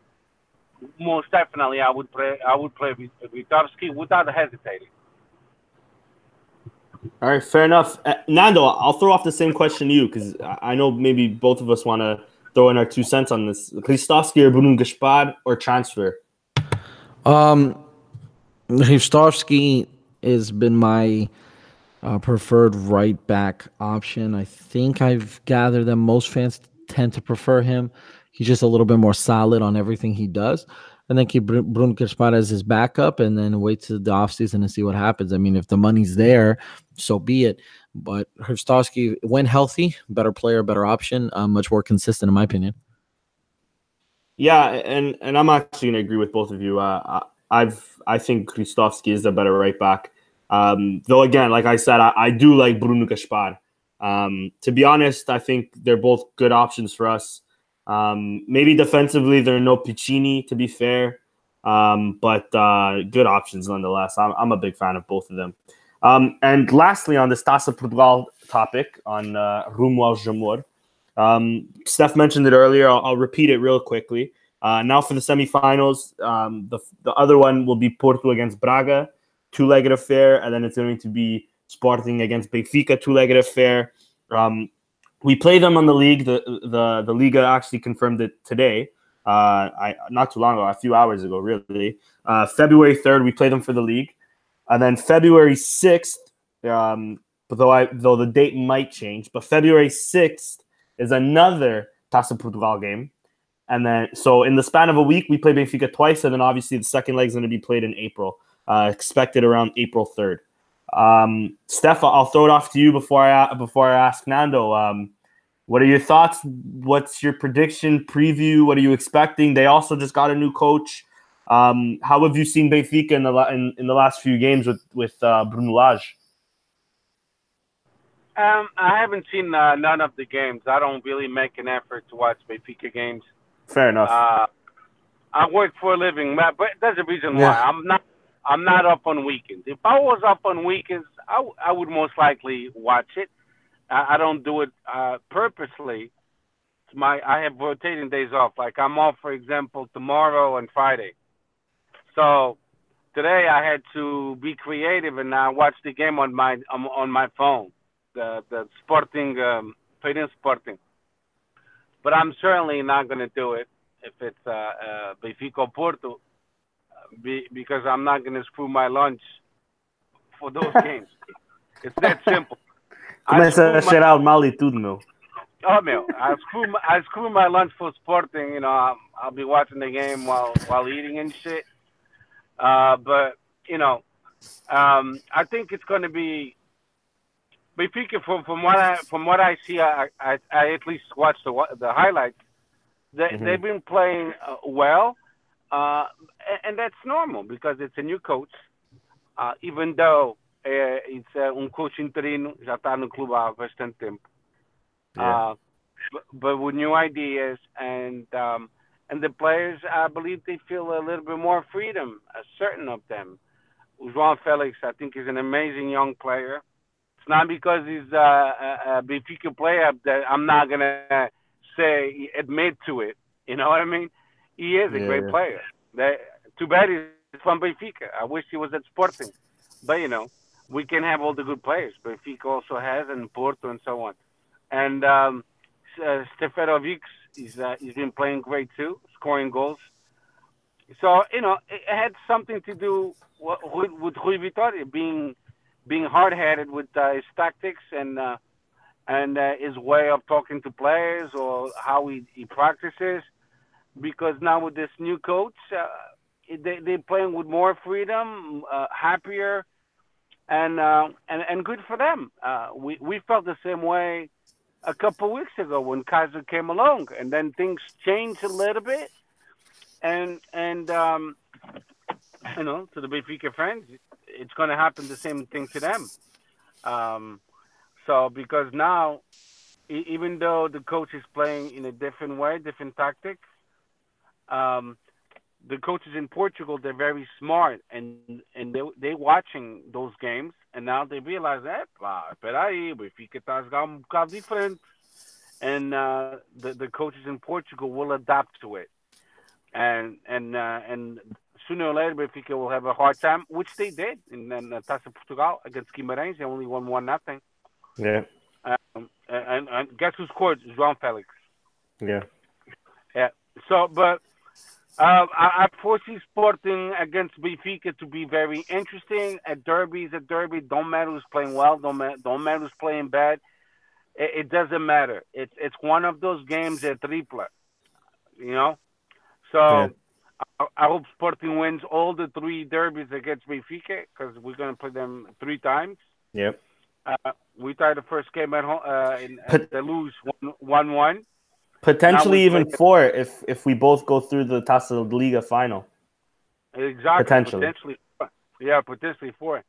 Most definitely, I would play Ristovski without hesitating. All right, fair enough. Nando, I'll throw off the same question to you because I know maybe both of us want to throw in our 2 cents on this. Ristovski or Bruno Gaspar or transfer? Ristovski has been my preferred right back option. I think I've gathered that most fans tend to prefer him. He's just a little bit more solid on everything he does. And then keep Bruno Gaspar as his backup and then wait to the offseason and see what happens. I mean, if the money's there, so be it. But Ristovski, when healthy, better player, better option, much more consistent in my opinion. Yeah, and I'm actually going to agree with both of you. I think Ristovski is the better right back. Though, again, like I said, I do like Bruno Gaspar. To be honest, I think they're both good options for us. Maybe defensively, they're no Piccini, to be fair. But good options nonetheless. I'm a big fan of both of them. And lastly, on this Taça Portugal topic on Rumo ao Jamor, Steph mentioned it earlier. I'll repeat it real quickly. Now for the semifinals, the other one will be Porto against Braga, 2-legged affair, and then it's going to be Sporting against Benfica, 2-legged affair. We play them on the league. The Liga actually confirmed it today. Not too long ago, a few hours ago, really. February 3rd, we play them for the league. And then February 6th, though the date might change, but February 6th is another Taça Portugal game. And then, so in the span of a week, we play Benfica twice, and then obviously the second leg is going to be played in April, expected around April 3rd. Steph, I'll throw it off to you before I ask Nando. What are your thoughts? What's your prediction, preview? What are you expecting? They also just got a new coach. How have you seen Benfica in the last few games with Bruno Lage? I haven't seen none of the games. I don't really make an effort to watch Benfica games. Fair enough. I work for a living, but there's a reason why. I'm not up on weekends. If I was up on weekends, I would most likely watch it. I don't do it purposely. I have rotating days off. Like I'm off, for example, tomorrow and Friday. So today I had to be creative and I watched the game on my phone, the Sporting, Trading Sporting. But I'm certainly not going to do it if it's Benfica Porto, because I'm not going to screw my lunch for those games. It's that simple. Começa a cheirar mal e tudo, meu. Oh, meu, I screw my lunch for Sporting. You know, I'll be watching the game while eating and shit. But you know, I think it's going to be Benfica. From what I see, I at least watched the highlights. They've been playing well, and that's normal because it's a new coach. Even though it's coach interino, já está no clube há bastante tempo. But with new ideas and the players, I believe they feel a little bit more freedom. Certain of them. João Felix, I think, is an amazing young player. It's not because he's a Benfica player that I'm not gonna admit to it. You know what I mean? He is a great player. Too bad he's from Benfica. I wish he was at Sporting. But you know, we can have all the good players. Benfica also has, and Porto, and so on. And Stefarovic, he's been playing great too, scoring goals. So you know, it had something to do with Rui Vitória being hard-headed with his tactics and his way of talking to players or how he practices. Because now with this new coach, they're playing with more freedom, happier, and good for them. We felt the same way a couple of weeks ago when Kaiser came along, and then things changed a little bit, and you know, to the Benfica fans, it's going to happen the same thing to them. So because now, even though the coach is playing in a different way, different tactic, the coaches in Portugal, they're very smart, and they're watching those games, and now they realize that, espera aí, o Benfica está a jogar bocado different, and the coaches in Portugal will adapt to it, and sooner or later Benfica will have a hard time, which they did in the Taça Portugal against Guimarães. They only won 1-0. Yeah. And guess who scored? João Felix. Yeah. Yeah. So, but I foresee Sporting against Benfica to be very interesting. A derby is a derby. Don't matter who's playing well. Don't matter who's playing bad. It doesn't matter. It's one of those games at tripla, you know. So I hope Sporting wins all the 3 derbies against Benfica because we're going to play them 3 times. Yep. We tied the first game at home. They lose 1-1. Potentially even 4 if we both go through the Taça Liga final. Exactly. Potentially. Potentially 4.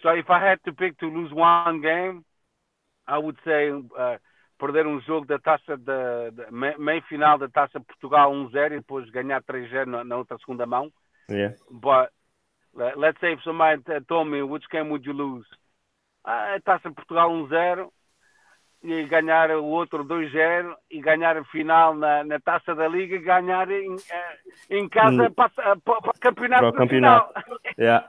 So if I had to pick to lose one game, I would say perder jogo da taça meio final da Taça Portugal 1-0 e depois ganhar 3-0 na outra segunda mão. Yeah. But let's say if somebody told me which game would you lose, Taça Portugal 1-0 e ganhar o outro 2-0 e ganhar a final na Taça da Liga e ganhar em casa para o campeonato final. Yeah.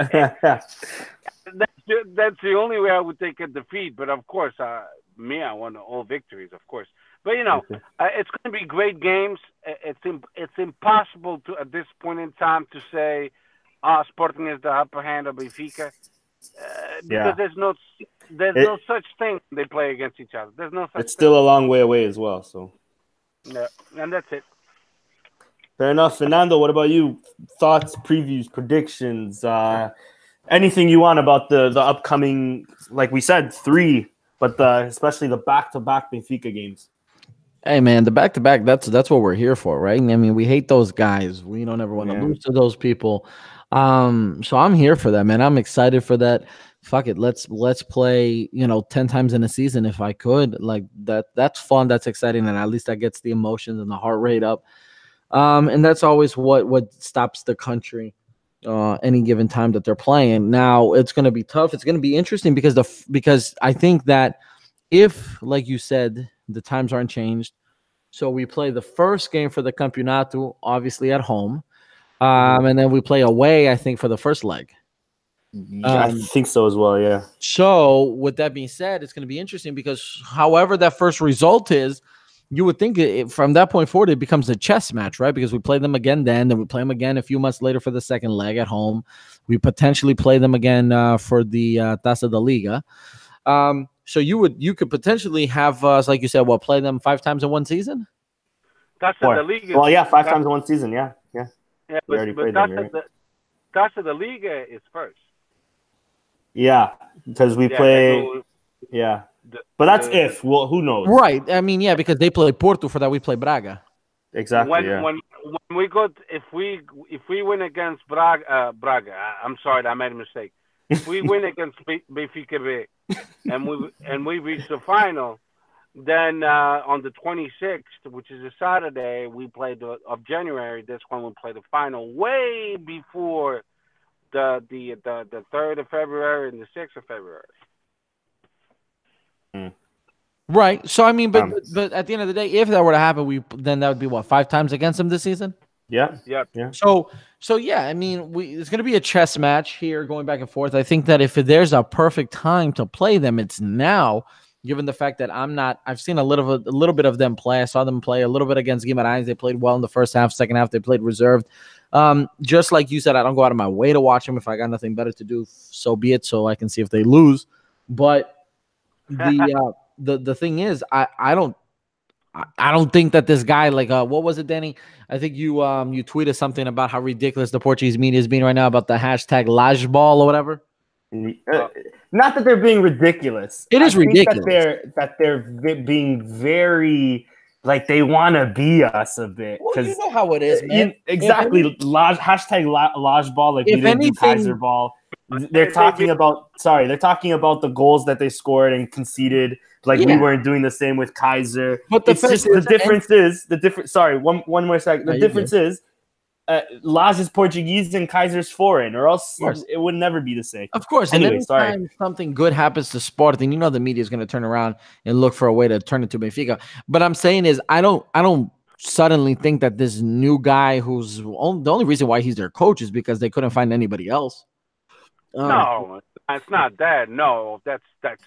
That's the only way I would take a defeat. But of course, I want all victories, of course. But you know, it's going to be great games. It's impossible to at this point in time to say, Sporting is the upper hand of Benfica. Because there's no such thing they play against each other. There's no such It's still a long way away as well. So yeah, and that's it. Fair enough. Fernando, what about you? Thoughts, previews, predictions, anything you want about the upcoming, like we said, 3, but especially the back-to-back Benfica games. Hey man, the back-to-back, that's what we're here for, right? I mean, we hate those guys. We don't ever want to lose to those people. So I'm here for that, man. I'm excited for that. Fuck it. Let's play, 10 times in a season if I could. Like that's fun, that's exciting, and at least that gets the emotions and the heart rate up. And that's always what stops the country any given time that they're playing. Now it's going to be tough. It's going to be interesting because I think that if, like you said, the times aren't changed, so we play the first game for the Campeonato, obviously at home, and then we play away, I think, for the first leg. I think so as well, yeah. So with that being said, it's going to be interesting because however that first result is, you would think from that point forward, it becomes a chess match, right? Because we play them again then we play them again a few months later for the second leg at home. We potentially play them again for the Taça da Liga. So you could potentially have us, like you said, play them 5 times in one season? Taça da Liga. Well, yeah, 5 times in one season, yeah. Yeah, but Taça da Liga is first. Yeah, because we play... Yeah. But that's if. Well, who knows? Right. I mean, yeah, because they play Porto. For that, we play Braga. Exactly. When we go, if we win against Braga, I'm sorry, I made a mistake. If we win against Benfica B, and we reach the final, then on the 26th, which is a Saturday, we play of January. That's when we play the final, way before the 3rd of February and the 6th of February. Right. So I mean, but at the end of the day, if that were to happen, then that would be 5 times against them this season. Yeah. So yeah, I mean, it's going to be a chess match here, going back and forth. I think that if there's a perfect time to play them, it's now. Given the fact that I've seen a little bit of them play. I saw them play a little bit against Guimarães. They played well in the first half. Second half, they played reserved. Just like you said, I don't go out of my way to watch them. If I got nothing better to do, so be it. So I can see if they lose. But the thing is, I don't think that this guy, like what was it, Danny? I think you tweeted something about how ridiculous the Portuguese media is being right now about the hashtag Lajball or whatever. Not that they're being ridiculous. It is ridiculous that they're being very like they want to be us a bit. Well, you know how it is, man. Exactly. Hashtag Lajball, like we didn't do Kaiser ball. They're talking about the goals that they scored and conceded. Like we weren't doing the same with Kaiser. But the difference is Sorry, one more second. The difference is Laj is Portuguese and Kaiser's foreign, or else it would never be the same. Of course. Anyway, and anytime something good happens to Sporting, the media is going to turn around and look for a way to turn it to Benfica. But I'm saying is I don't suddenly think that this new guy who's the only reason why he's their coach is because they couldn't find anybody else. No, it's not that. No, that's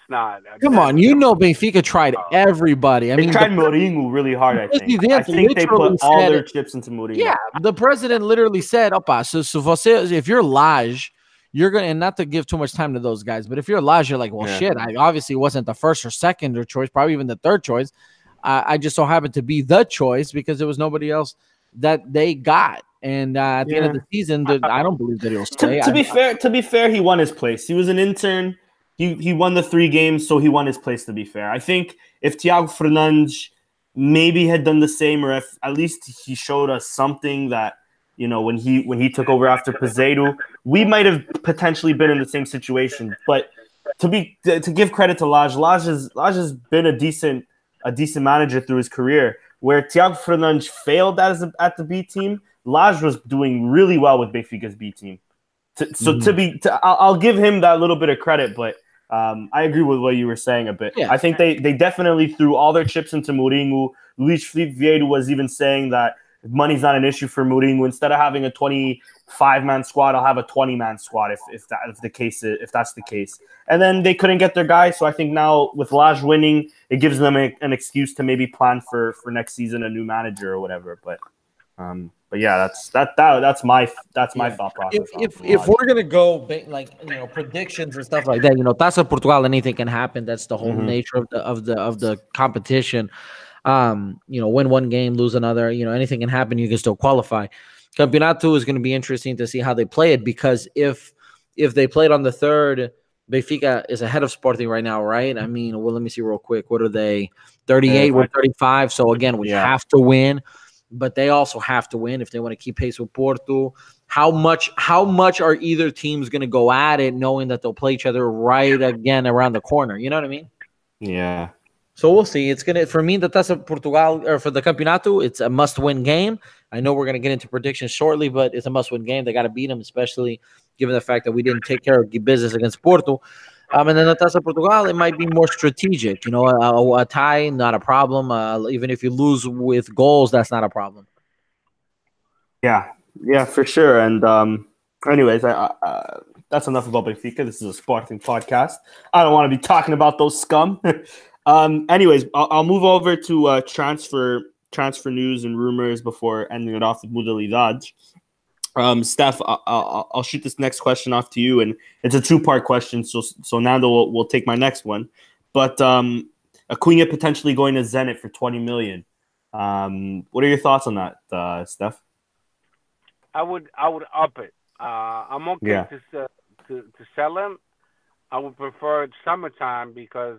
not. Come on, Benfica tried everybody. I mean, they tried Mourinho really hard. I think they put all their chips into Mourinho. Yeah, the president literally said, "Opa, if you're Laj, you're gonna," and not to give too much time to those guys, but if you're Laj, you're like, well, shit, I obviously wasn't the first or second or choice, probably even the third choice. I just so happened to be the choice because there was nobody else that they got. And at the end of the season, I don't believe that he'll stay. To be fair, he won his place. He was an intern. He won the 3 games, so he won his place. To be fair, I think if Tiago Fernandes maybe had done the same, or if at least he showed us something that when he took over after Peseiro, we might have potentially been in the same situation. But to give credit to Laj has been a decent manager through his career. Where Tiago Fernandes failed at the B team, Laj was doing really well with Benfica's B team. I'll give him that little bit of credit, but I agree with what you were saying a bit. Yeah. I think they definitely threw all their chips into Mourinho. Luis Felipe Vieira was even saying that money's not an issue for Mourinho. Instead of having a 25-man squad, I'll have a 20-man squad if that's the case. And then they couldn't get their guy, so I think now with Laj winning, it gives them an excuse to maybe plan for next season a new manager or whatever. But yeah, that's my thought process. If we're gonna go predictions and stuff like that, Taça Portugal, anything can happen. That's the whole nature of the competition. Win one game, lose another. Anything can happen. You can still qualify. Campeonato is going to be interesting to see how they play it because if they played on the 3rd, Benfica is ahead of Sporting right now, right? I mean, let me see real quick. What are they? 38, we're 35. So again, we have to win, but they also have to win if they want to keep pace with Porto. How much are either teams going to go at it, knowing that they'll play each other right again around the corner? You know what I mean? Yeah. So we'll see. It's gonna for me the Taça Portugal or for the Campeonato. It's a must-win game. I know we're gonna get into predictions shortly, but it's a must-win game. They got to beat them, especially given the fact that we didn't take care of business against Porto. And then the Taça Portugal, it might be more strategic. A tie, not a problem. Even if you lose with goals, that's not a problem. Yeah, for sure. And anyways, that's enough about Benfica. This is a Sporting podcast. I don't want to be talking about those scum. Anyways, I'll move over to transfer news and rumors before ending it off with Modalidades. Steph, I'll shoot this next question off to you, and it's a two-part question. So Nando will take my next one. But Acuna potentially going to Zenit for 20 million. What are your thoughts on that, Steph? I would up it. I'm okay to sell him. I would prefer summertime because,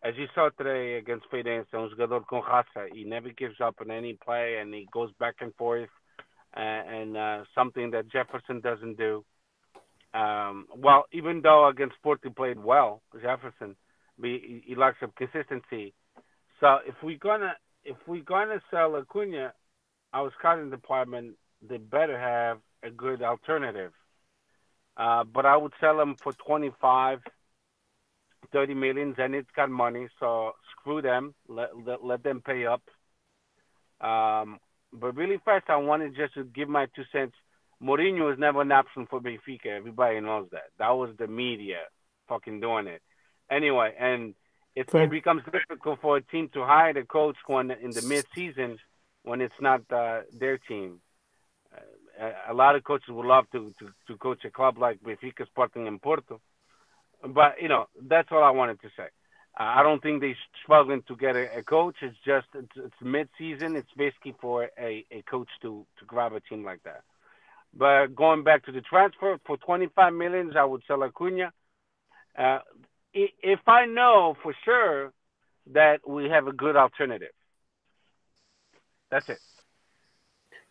as you saw today against Feirense, um jogador com raça. He never gives up on any play, and he goes back and forth, and something that Jefferson doesn't do. Well, even though against Porto played well, Jefferson, he lacks some consistency. So if we're gonna sell Acuna, our scouting department, they better have a good alternative. But I would sell him for 25, 30 million, and it's got money, so screw them. Let them pay up. But really fast, I wanted just to give my 2 cents. Mourinho was never an option for Benfica. Everybody knows that. That was the media fucking doing it. Anyway, and it becomes difficult for a team to hire the coach when in the mid-season when it's not their team. A lot of coaches would love to coach a club like Benfica, Sporting, and Porto. But, that's all I wanted to say. I don't think they're struggling to get a coach. It's just it's mid-season. It's basically for a coach to grab a team like that. But going back to the transfer, for 25 million, I would sell Acuna. If I know for sure that we have a good alternative. That's it.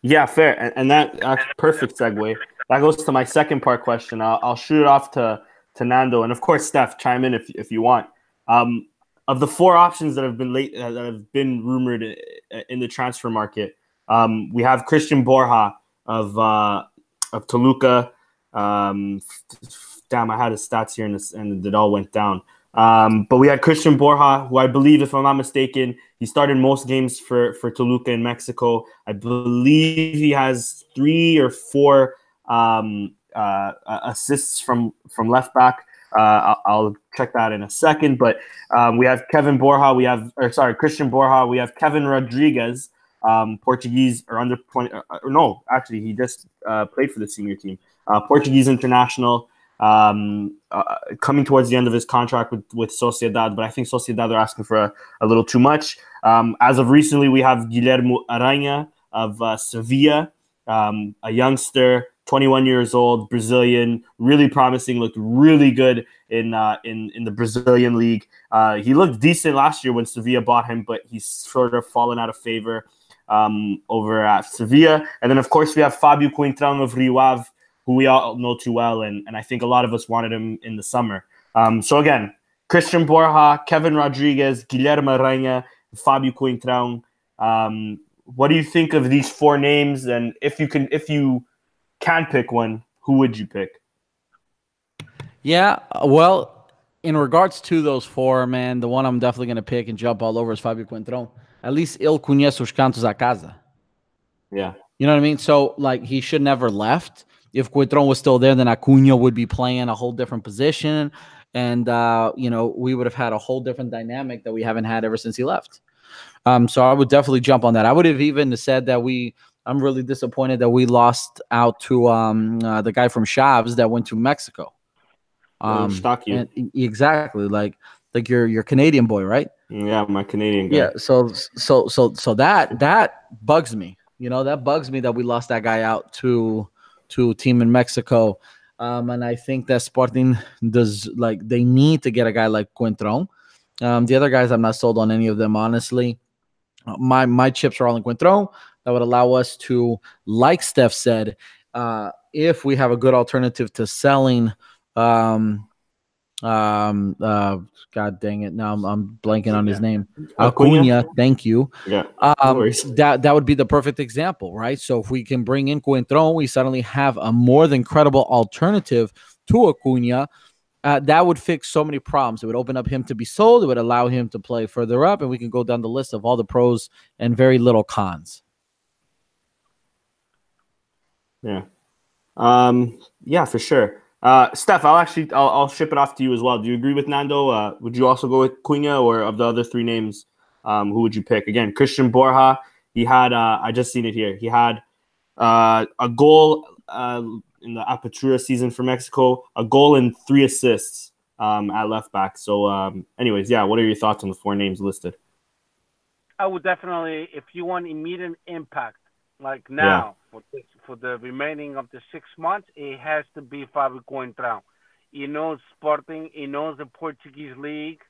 Yeah, fair. And that's perfect segue. That goes to my second part question. I'll shoot it off to Nando. And, of course, Steph, chime in if you want. Of the four options that have been rumored in the transfer market, we have Christian Borja of Toluca. Damn, I had his stats here and it all went down. But we had Christian Borja, who I believe, if I'm not mistaken, he started most games for Toluca in Mexico. I believe he has 3 or 4 assists from left back. I'll check that in a second. But we have Christian Borja. We have Kevin Rodriguez, Portuguese or under 20. No, actually, he just played for the senior team. Portuguese international. Coming towards the end of his contract with Sociedad, but I think Sociedad are asking for a little too much. As of recently, we have Guilherme Aranha of Sevilla, a youngster, 21 years old, Brazilian, really promising, looked really good in the Brazilian league. He looked decent last year when Sevilla bought him, but he's sort of fallen out of favor over at Sevilla. And then, of course, we have Fábio Coentrão of Rio Ave, who we all know too well, and I think a lot of us wanted him in the summer. So again, Christian Borja, Kevin Rodriguez, Guilherme Aranha, Fábio Coentrão. What do you think of these 4 names? And if you can pick one, who would you pick? Yeah, well, in regards to those 4, man, the one I'm definitely going to pick and jump all over is Fábio Coentrão. At least ele conhece os cantos da casa. Yeah. You know what I mean? So, he should never left. If Coentrão was still there, then Acuna would be playing a whole different position. And, we would have had a whole different dynamic that we haven't had ever since he left. So I would definitely jump on that. I would have even said that I'm really disappointed that we lost out to the guy from Chaves that went to Mexico. Exactly. Like your Canadian boy, right? Yeah, my Canadian guy. Yeah. So that bugs me. That bugs me that we lost that guy out to a team in Mexico. And I think that Sporting they need to get a guy like Coentrão. The other guys, I'm not sold on any of them, honestly. My chips are all in Coentrão. That would allow us to, like Steph said, if we have a good alternative to selling God dang it! Now I'm blanking on his name. Acuna? Acuna, thank you. Yeah, no worries. That would be the perfect example, right? So if we can bring in Cointron, we suddenly have a more than credible alternative to Acuna. That would fix so many problems. It would open up him to be sold. It would allow him to play further up, and we can go down the list of all the pros and very little cons. Yeah. Yeah, for sure. Steph, I'll ship it off to you as well. Do you agree with Nando? Would you also go with Cunha, or of the other three names, who would you pick? Again, Christian Borja. He had I just seen it here. He had a goal in the Apertura season for Mexico, a goal and 3 assists at left back. So, anyways, yeah. What are your thoughts on the 4 names listed? I would definitely, if you want immediate impact, like now, for the remaining of the 6 months, it has to be Fábio Coentrão. He knows Sporting. He knows the Portuguese league.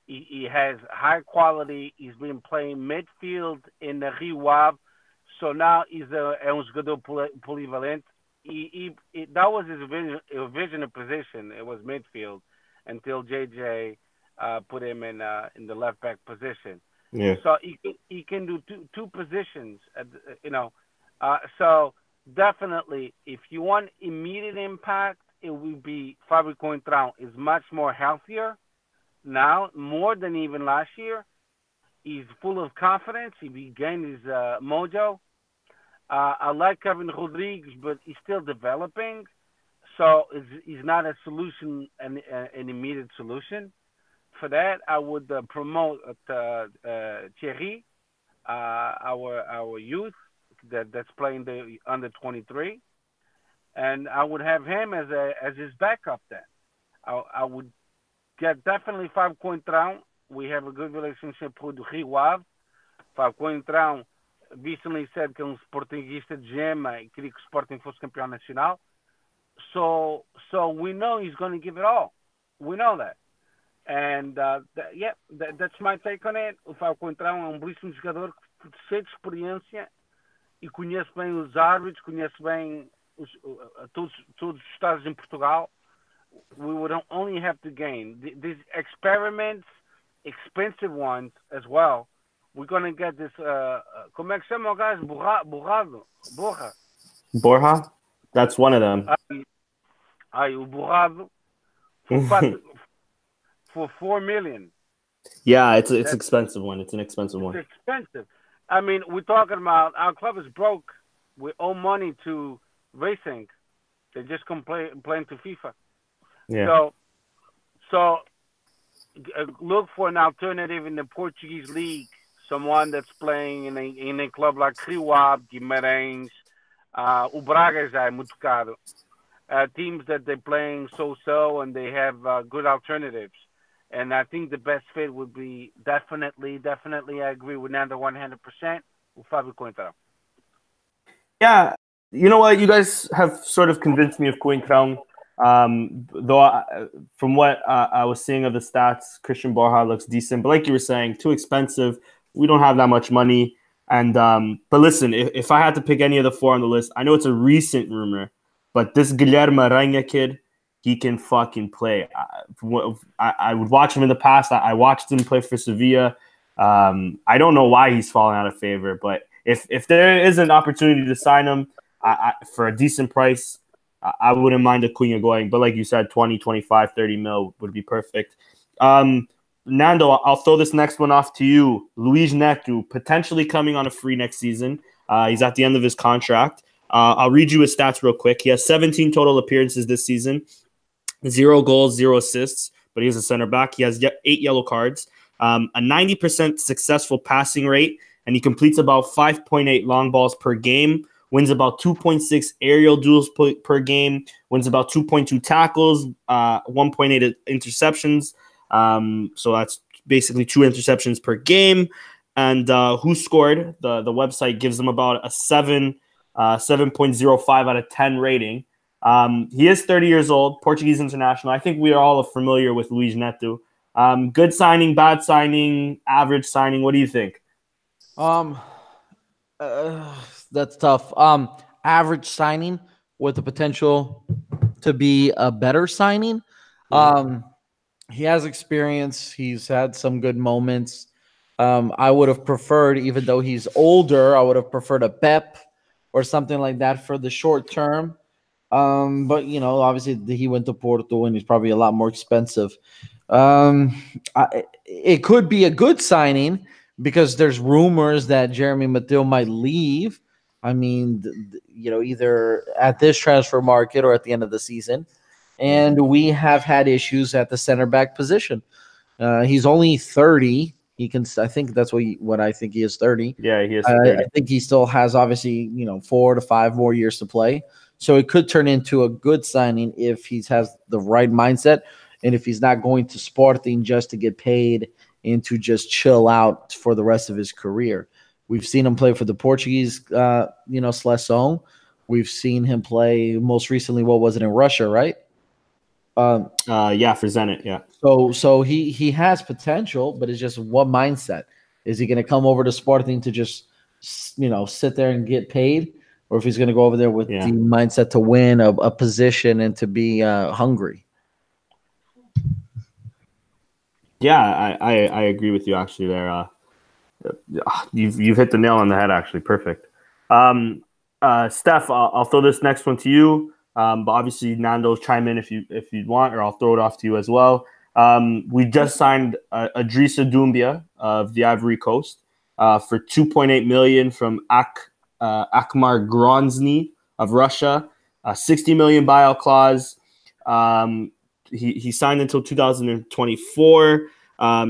He has high quality. He's been playing midfield in the Rio Ave. So now he's a jogador polivalente. That was his vision of position. It was midfield until JJ put him in the left back position. Yeah. So he can do two positions. So definitely, if you want immediate impact, it would be Fábio Coentrão. Is much more healthier now, more than even last year. He's full of confidence. He regained his mojo. I like Kevin Rodrigues, but he's still developing. So he's not a solution, an immediate solution. For that, I would promote Thierry, our youth that's playing the under 23, and I would have him as his backup. Then I would get definitely Fábio Coentrão. We have a good relationship with Rio Ave. Fábio Coentrão recently said que Sportingista de gema e queria que o Sporting fosse campeão nacional. So we know he's going to give it all. We know that. And that's my take on it. O Fábio Coentrão é belíssimo jogador, cheio de experiência e conhece bem os árbitros, conhece bem todos os estados em Portugal. We would only have to gain. These experiments, expensive ones as well. We're going to get this, como é que chama o gajo? Borja? That's one of them. O Borrado for $4 million. Yeah, it's expensive one. It's an expensive one. It's expensive. I mean, we're talking about our club is broke. We owe money to Racing. They just playing to FIFA. Yeah. So look for an alternative in the Portuguese league. Someone that's playing in a club like Rio Ave, Guimarães, o Braga já é muito caro. Teams that they're playing so and they have good alternatives. And I think the best fit would be definitely, I agree with Nando 100%, with Fábio Coentrão. Yeah, you know what? You guys have sort of convinced me of Coentrão. Though from what I was seeing of the stats, Christian Borja looks decent. But like you were saying, too expensive. We don't have that much money. And but listen, if I had to pick any of the 4 on the list, I know it's a recent rumor, but this Guilherme Aranha kid, he can fucking play. I would watch him in the past. I watched him play for Sevilla. I don't know why he's fallen out of favor, but if there is an opportunity to sign him for a decent price, I wouldn't mind Acuna going. But like you said, 20, 25, 30 mil would be perfect. Nando, I'll throw this next one off to you. Luis Neto, potentially coming on a free next season. He's at the end of his contract. I'll read you his stats real quick. He has 17 total appearances this season, 0 goals, 0 assists, but he's a center back. He has 8 yellow cards, a 90% successful passing rate, and he completes about 5.8 long balls per game, wins about 2.6 aerial duels per game, wins about 2.2 tackles, 1.8 interceptions. So that's basically 2 interceptions per game. And Who Scored? The website gives him about a 7.05 out of 10 rating. He is 30 years old, Portuguese international. I think we are all familiar with Luis Neto. Good signing, bad signing, average signing. What do you think? That's tough. Average signing with the potential to be a better signing. He has experience. He's had some good moments. I would have preferred, even though he's older, I would have preferred a Pep or something like that for the short term. But obviously he went to Porto and he's probably a lot more expensive. It could be a good signing because there's rumors that Jeremy Mathieu might leave. I mean, either at this transfer market or at the end of the season. And we have had issues at the center back position. He's only 30. He can. I think that's what I think he is 30. Yeah, he is 30. I think he still has obviously 4 to 5 more years to play. So it could turn into a good signing if he has the right mindset and if he's not going to Sporting just to get paid and to just chill out for the rest of his career. We've seen him play for the Portuguese, Seleção. We've seen him play most recently. What was it in Russia, right? Yeah, for Zenit, yeah. So he has potential, but it's just what mindset is he going to come over to Sporting to just sit there and get paid, or if he's going to go over there with the mindset to win a position and to be hungry. Yeah, I agree with you actually there. You've hit the nail on the head actually. Perfect. Steph, I'll throw this next one to you. But obviously, Nando, chime in if you want, or I'll throw it off to you as well. We just signed Idrissa Doumbia of the Ivory Coast for 2.8 million from Akhmar Grozny of Russia. 60 million buyout clause. He signed until 2024.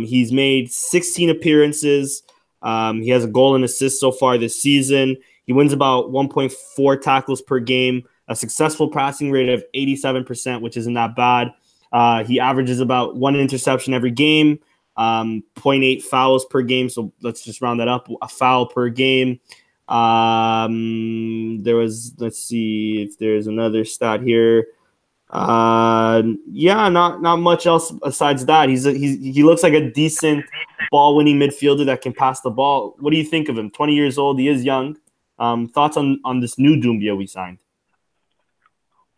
He's made 16 appearances. He has a goal and assist so far this season. He wins about 1.4 tackles per game. A successful passing rate of 87%, which isn't that bad. He averages about 1 interception every game, 0.8 fouls per game. So let's just round that up, a foul per game. Let's see if there's another stat here. Not much else besides that. He looks like a decent ball-winning midfielder that can pass the ball. What do you think of him? 20 years old, he is young. Thoughts on this new Doumbia we signed?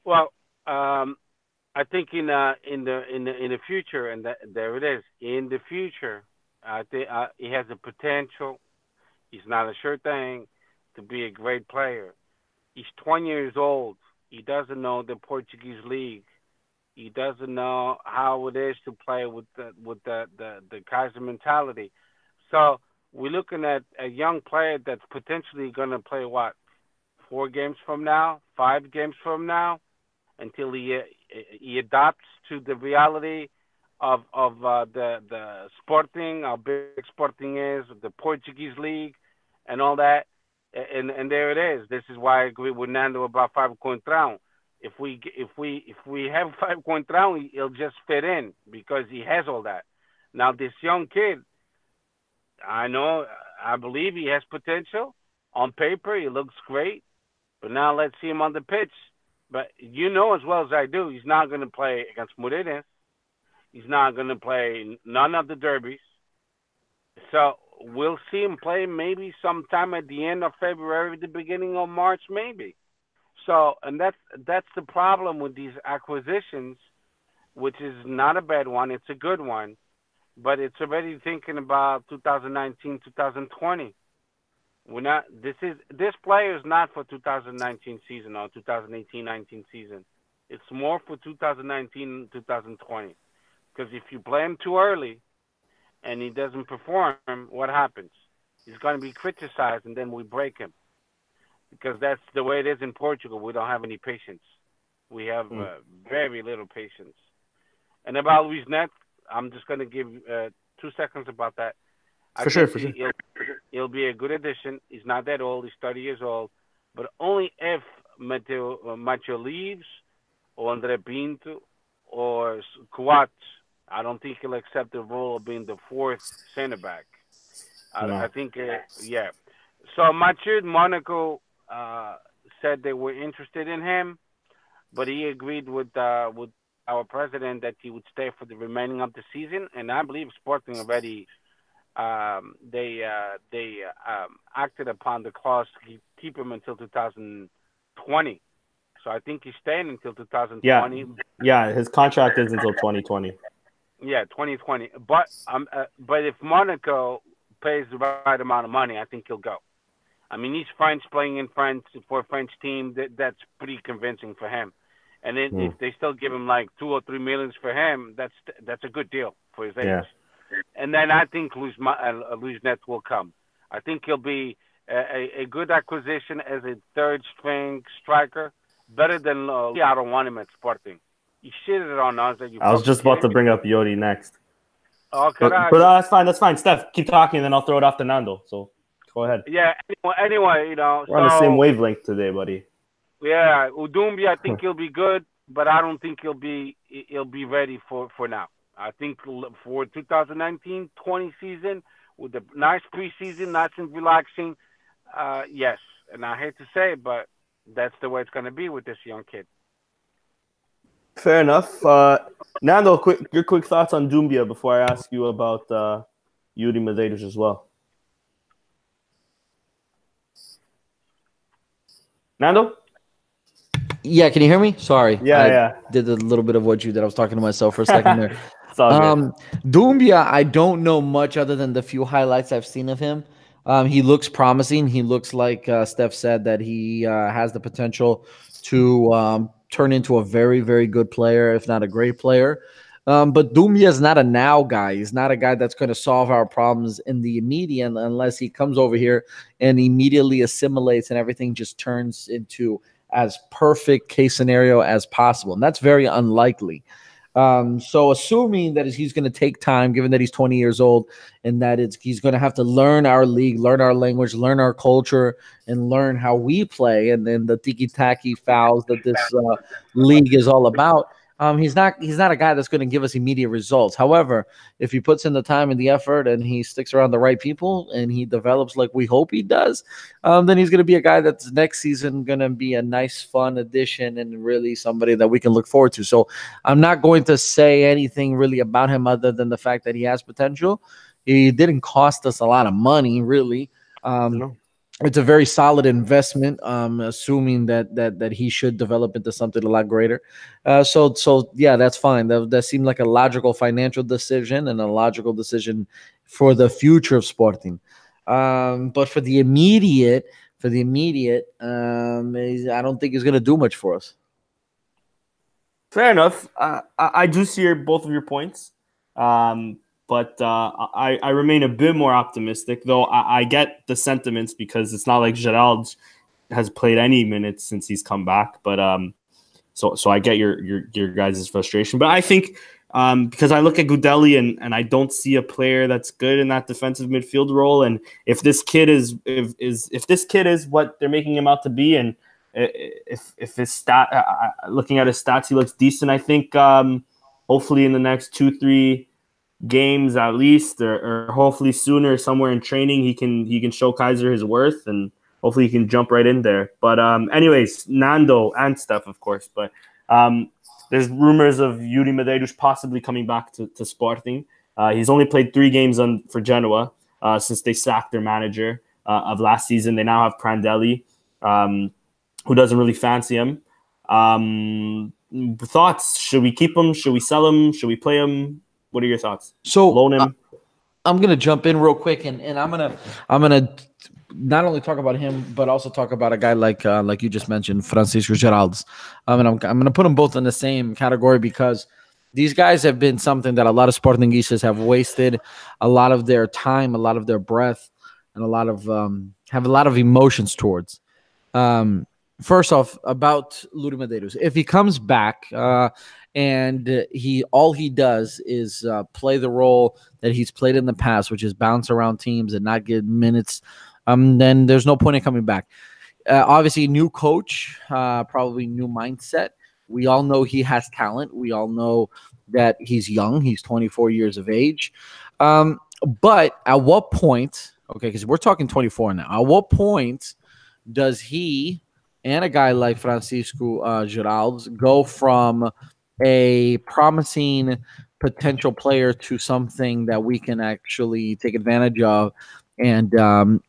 Well, I think in the future, and there it is. In the future, I think he has the potential. He's not a sure thing to be a great player. He's 20 years old. He doesn't know the Portuguese league. He doesn't know how it is to play with the Kaiser mentality. So we're looking at a young player that's potentially going to play 4 games from now, 5 games from now, until he adapts to the reality of the Sporting, how big Sporting is, the Portuguese league, and all that. And there it is. This is why I agree with Nando about 5 Contraão. If we have 5 Contraão, he'll just fit in because he has all that. Now this young kid, I believe he has potential. On paper, he looks great, but now let's see him on the pitch. But as well as I do, he's not going to play against Moreirense. He's not going to play none of the derbies. So we'll see him play maybe sometime at the end of February, the beginning of March, maybe. So, and that's the problem with these acquisitions, which is not a bad one. It's a good one, but it's already thinking about 2019, 2020. This player is not for 2019 season or 2018-19 season. It's more for 2019, 2020. Because if you play him too early and he doesn't perform, what happens? He's going to be criticized, and then we break him. Because that's the way it is in Portugal. We don't have any patience. We have very little patience. And about Luis Net, I'm just going to give 2 seconds about that. For sure. He'll be a good addition. He's not that old. He's 30 years old. But only if Macho leaves, or André Pinto, or Coates. I don't think he'll accept the role of being the 4th center back. I think, So Macho, Monaco said they were interested in him, but he agreed with our president that he would stay for the remaining of the season. And I believe Sporting already they acted upon the clause to keep him until 2020. So I think he's staying until 2020. Yeah, his contract is until 2020. Yeah, 2020. But if Monaco pays the right amount of money, I think he'll go. I mean, he's French, playing in France for a French team. That's pretty convincing for him. And then if they still give him like 2 or 3 millions for him, that's a good deal for his age. Yeah. And then I think Luisnet will come. I think he'll be a good acquisition as a third string striker, better than I don't want him at Sporting. You shitted on us. I was just about to bring up Yodi next. Oh, but that's fine. That's fine. Steph, keep talking, and then I'll throw it off to Nando. So go ahead. Yeah. Anyway, you know, we're on the same wavelength today, buddy. Yeah, Udumbi, I think he'll be good, but I don't think he'll be ready for now. I think for 2019-20 season with a nice preseason, nice and relaxing. Yes, and I hate to say it, but that's the way it's going to be with this young kid. Fair enough. Nando, your quick thoughts on Doumbia before I ask you about Yuri Medeiros as well. Nando? Yeah, can you hear me? Sorry. Yeah. Did a little bit of what you did. I was talking to myself for a second there. It's all good. Doumbia, I don't know much other than the few highlights I've seen of him. He looks promising. He looks like Steph said that he has the potential to turn into a very, very good player, if not a great player. But Doumbia is not a now guy. He's not a guy that's going to solve our problems in the immediate unless he comes over here and immediately assimilates and everything just turns into as perfect case scenario as possible. And that's very unlikely. So assuming that he's going to take time, given that he's 20 years old, and that he's going to have to learn our league, learn our language, learn our culture, and learn how we play, and then the tiki-taki fouls that this league is all about. He's not a guy that's going to give us immediate results. However, if he puts in the time and the effort and he sticks around the right people and he develops like we hope he does, then he's going to be a guy that's next season going to be a nice, fun addition and really somebody that we can look forward to. So I'm not going to say anything really about him other than the fact that he has potential. He didn't cost us a lot of money, really. It's a very solid investment, assuming that he should develop into something a lot greater. So yeah, that's fine. That seemed like a logical financial decision and a logical decision for the future of Sporting. But for the immediate, I don't think he's going to do much for us. Fair enough. I do see both of your points. But I remain a bit more optimistic, though I get the sentiments because it's not like Gerald has played any minutes since he's come back. But so I get your guys' frustration. But I think because I look at Goudelli and I don't see a player that's good in that defensive midfield role. And if this kid is what they're making him out to be, and if his looking at his stats, he looks decent. I think hopefully in the next 2-3 games at least, or hopefully sooner, somewhere in training, he can show Kaiser his worth, and hopefully he can jump right in there. But anyways, Nando and Steph, of course. But there's rumors of Yuri Medeiros possibly coming back to Sporting. He's only played 3 games for Genoa since they sacked their manager of last season. They now have Prandelli, who doesn't really fancy him. Thoughts? Should we keep him? Should we sell him? Should we play him? What are your thoughts? So loan him. I'm gonna jump in real quick, and I'm gonna not only talk about him, but also talk about a guy like you just mentioned, Francisco Geraldes. And I'm gonna put them both in the same category because these guys have been something that a lot of Sportingistas have wasted a lot of their time, a lot of their breath, and have a lot of emotions towards. First off, about Yuri Medeiros, if he comes back. And all he does is play the role that he's played in the past, which is bounce around teams and not get minutes. Then there's no point in coming back. Obviously, new coach, probably new mindset. We all know he has talent. We all know that he's young. He's 24 years of age. But at what point? Okay, because we're talking 24 now. At what point does he and a guy like Francisco Geraldes go from a promising potential player to something that we can actually take advantage of and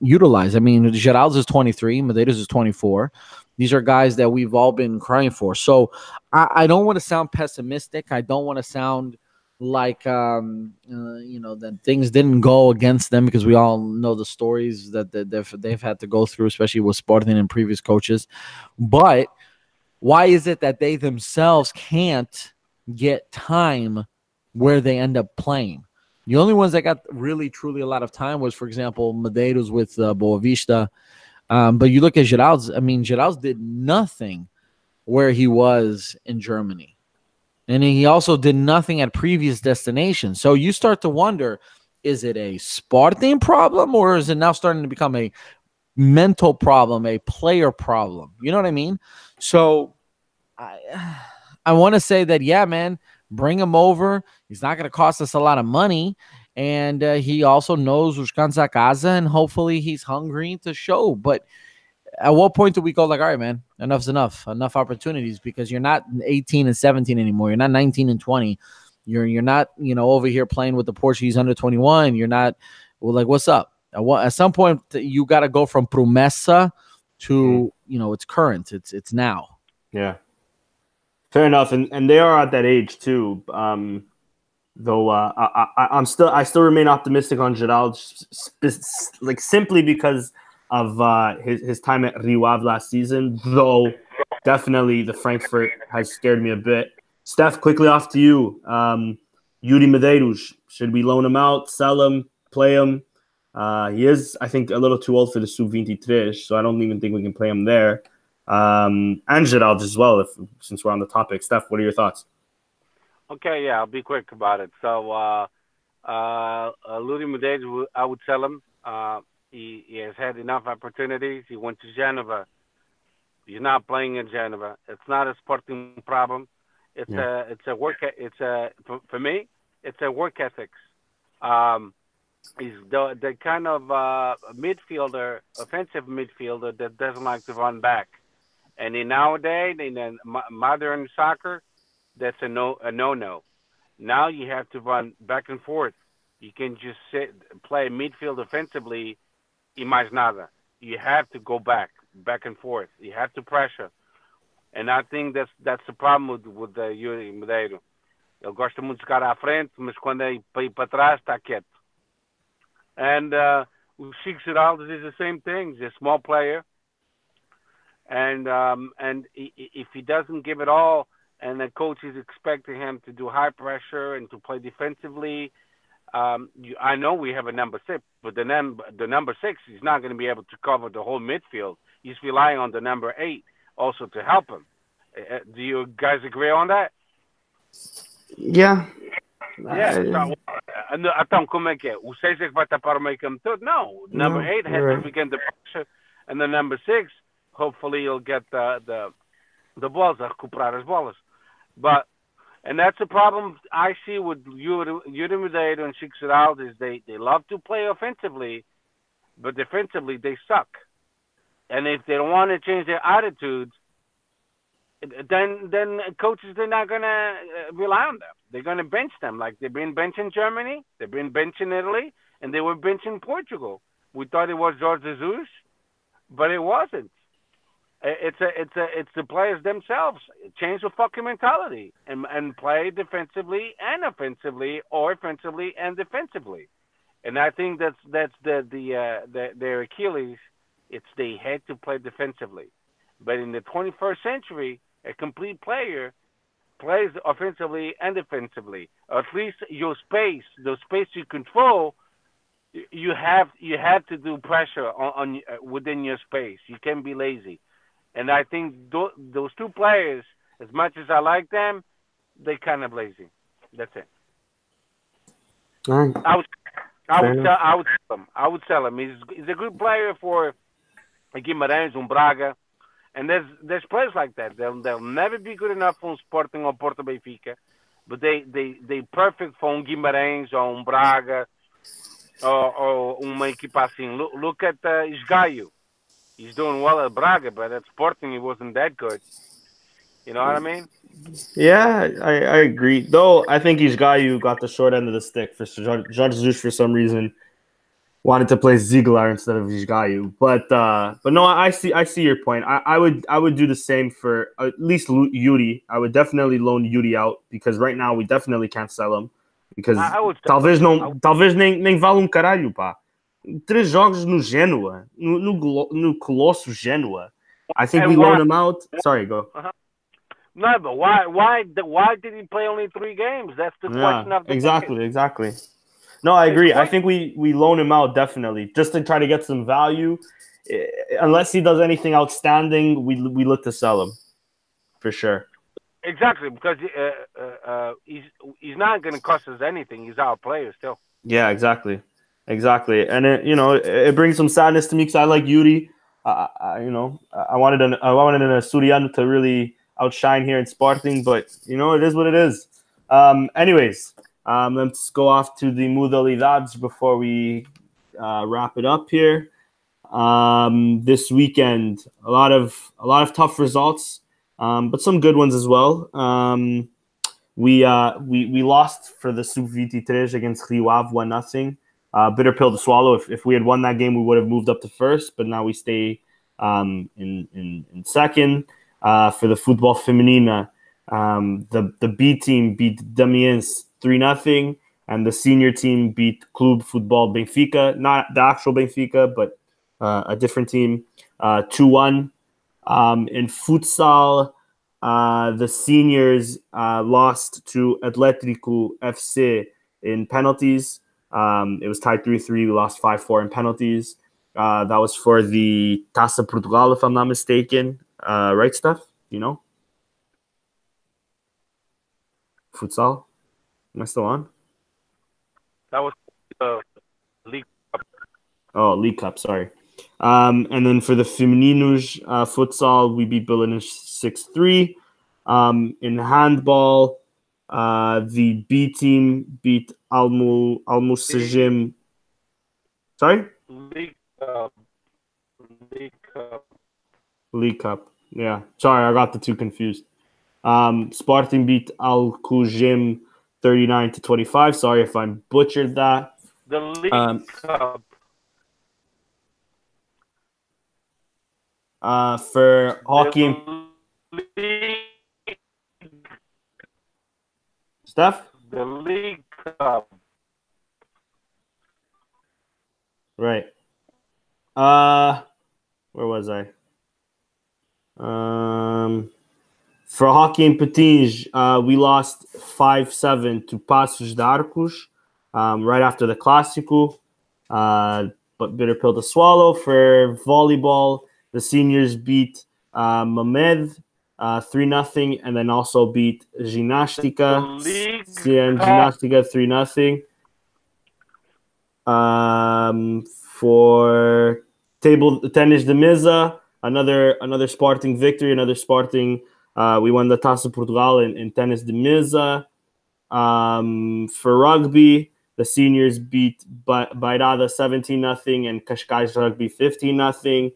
utilize? I mean, Geraldes is 23, Medeiros is 24. These are guys that we've all been crying for. So I don't want to sound pessimistic. I don't want to sound like that things didn't go against them, because we all know the stories that they've had to go through, especially with Sporting and previous coaches. But why is it that they themselves can't get time where they end up playing? The only ones that got really, truly a lot of time was, for example, Medeiros with Boavista. But you look at Geraldo's, Geraldo did nothing where he was in Germany. And he also did nothing at previous destinations. So you start to wonder, is it a Sporting problem, or is it now starting to become a mental problem, a player problem? You know what I mean? So I want to say that, yeah, man, bring him over. He's not going to cost us a lot of money. And he also knows Ruskansa Casa, and hopefully he's hungry to show. But at what point do we go like, all right, man, enough's enough opportunities, because you're not 18 and 17 anymore. You're not 19 and 20. You're not, over here playing with the Portuguese under 21. You're not, like, what's up? At some point, you got to go from promessa to, it's current. It's now. Yeah. Fair enough. And they are at that age too. Though I still remain optimistic on Geraldo, like simply because of his time at Rio Ave last season. Though definitely the Frankfurt has scared me a bit. Steph, quickly off to you. Yuri Medeiros, should we loan him out, sell him, play him? He is, I think, a little too old for the Sub-23, so I don't even think we can play him there. And Geraldo as well, since we're on the topic. Steph, what are your thoughts? Okay, yeah, I'll be quick about it. So, Yuri Medeiros, I would sell him. He has had enough opportunities. He went to Geneva. He's not playing in Geneva. It's not a Sporting problem. It's a work. For me, it's a work ethics. He's the kind of midfielder, offensive midfielder that doesn't like to run back. And nowadays, in modern soccer, that's a no-no. Now you have to run back and forth. You can just play midfield offensively, e mais nada. You have to go back and forth. You have to pressure. And I think that's the problem with the Yuri Medeiros. Ele gosta muito de ficar à frente, mas quando é para ir para trás, está quieto. And o Chico Geraldo is the same thing. He's a small player. And if he doesn't give it all, and the coach is expecting him to do high pressure and to play defensively, I know we have a number 6, but the number 6 is not going to be able to cover the whole midfield. He's relying on the number 8 also to help him. Do you guys agree on that? Yeah. Então, como é que é? O 6 é que vai tapar o meio campo todo? No. Number 8 has to begin the pressure, and the number 6, hopefully he'll get the balls, recuperar as bolas. And that's the problem I see with Yuri Medeiros and Chico Geraldo, is they love to play offensively, but defensively they suck. And if they don't want to change their attitudes, then coaches, they're not going to rely on them. They're going to bench them, like they've been benching Germany, they've been benching Italy, and they were benching Portugal. We thought it was Jorge Jesus, but it wasn't. It's the players themselves. Change the fucking mentality and play defensively and offensively, or offensively and defensively. And I think that's their Achilles. It's they had to play defensively. But in the 21st century, a complete player plays offensively and defensively. Or at least the space you control, you have to do pressure on within your space. You can't be lazy. And I think those two players, as much as I like them, they're kind of lazy. That's it. All right. I would sell him. He's a good player for Guimarães, Braga, and there's players like that. They'll never be good enough for Sporting or Porto Benfica, but they perfect for Guimarães or Braga or uma equipa assim. Look at Esgaio. He's doing well at Braga, but at Sporting he wasn't that good. You know what I mean? Yeah, I agree. Though I think Esgaio got the short end of the stick. For Jorge Jesus, for some reason, wanted to play Ziegler instead of Esgaio. But no, I see your point. I would do the same for at least Yuri. I would definitely loan Yuri out, because right now we definitely can't sell him. Because I would say, talvez nem vale caralho, pá. 3 jogos no Genoa, no Colosso Genoa. I think we loan him out. Sorry, go. No, but why did he play only 3 games? That's the question of the exactly. No, I agree. I think we loan him out definitely, just to try to get some value. Unless he does anything outstanding, we look to sell him for sure. Exactly, because he's not going to cost us anything. He's our player still. Yeah, exactly, and it brings some sadness to me because I like Yuri. I wanted an Asturiano to really outshine here in Sporting, but it is what it is. Anyways, let's go off to the modalidades before we wrap it up here. This weekend, a lot of tough results, but some good ones as well. We lost for the Sub-23 against Rio Ave 1-0. Bitter pill to swallow. If we had won that game, we would have moved up to first, but now we stay in second. For the Football Feminina, the B team beat Damiens 3-0, and the senior team beat Clube Football Benfica, not the actual Benfica, but a different team, 2-1. In futsal, the seniors lost to Atlético FC in penalties. It was tied 3-3. We lost 5-4 in penalties. That was for the Taça Portugal, if I'm not mistaken. Right, Steph? Futsal? Am I still on? That was League Cup. Oh, League Cup, sorry. And then for the Femininos futsal, we beat Belenenses 6-3. In handball, the B team beat Almusajim. Sorry? League Cup. League Cup. Yeah. Sorry, I got the two confused. Sporting beat Al-Kujim 39-25. Sorry if I butchered that. The League Cup. For hockey. Steph? The League Cup. Right. Where was I? For hockey in Patins, we lost 5-7 to Passos de Arcos right after the Clásico. But bitter pill to swallow. For volleyball, the seniors beat Mamed 3-0, and then also beat Ginástica. Ginástica 3-0. For table tennis de mesa, another Sporting victory, another Sporting. We won the Taça Portugal in tennis de mesa. For rugby, the seniors beat Bairada 17-0 and Cascais Rugby 15-0.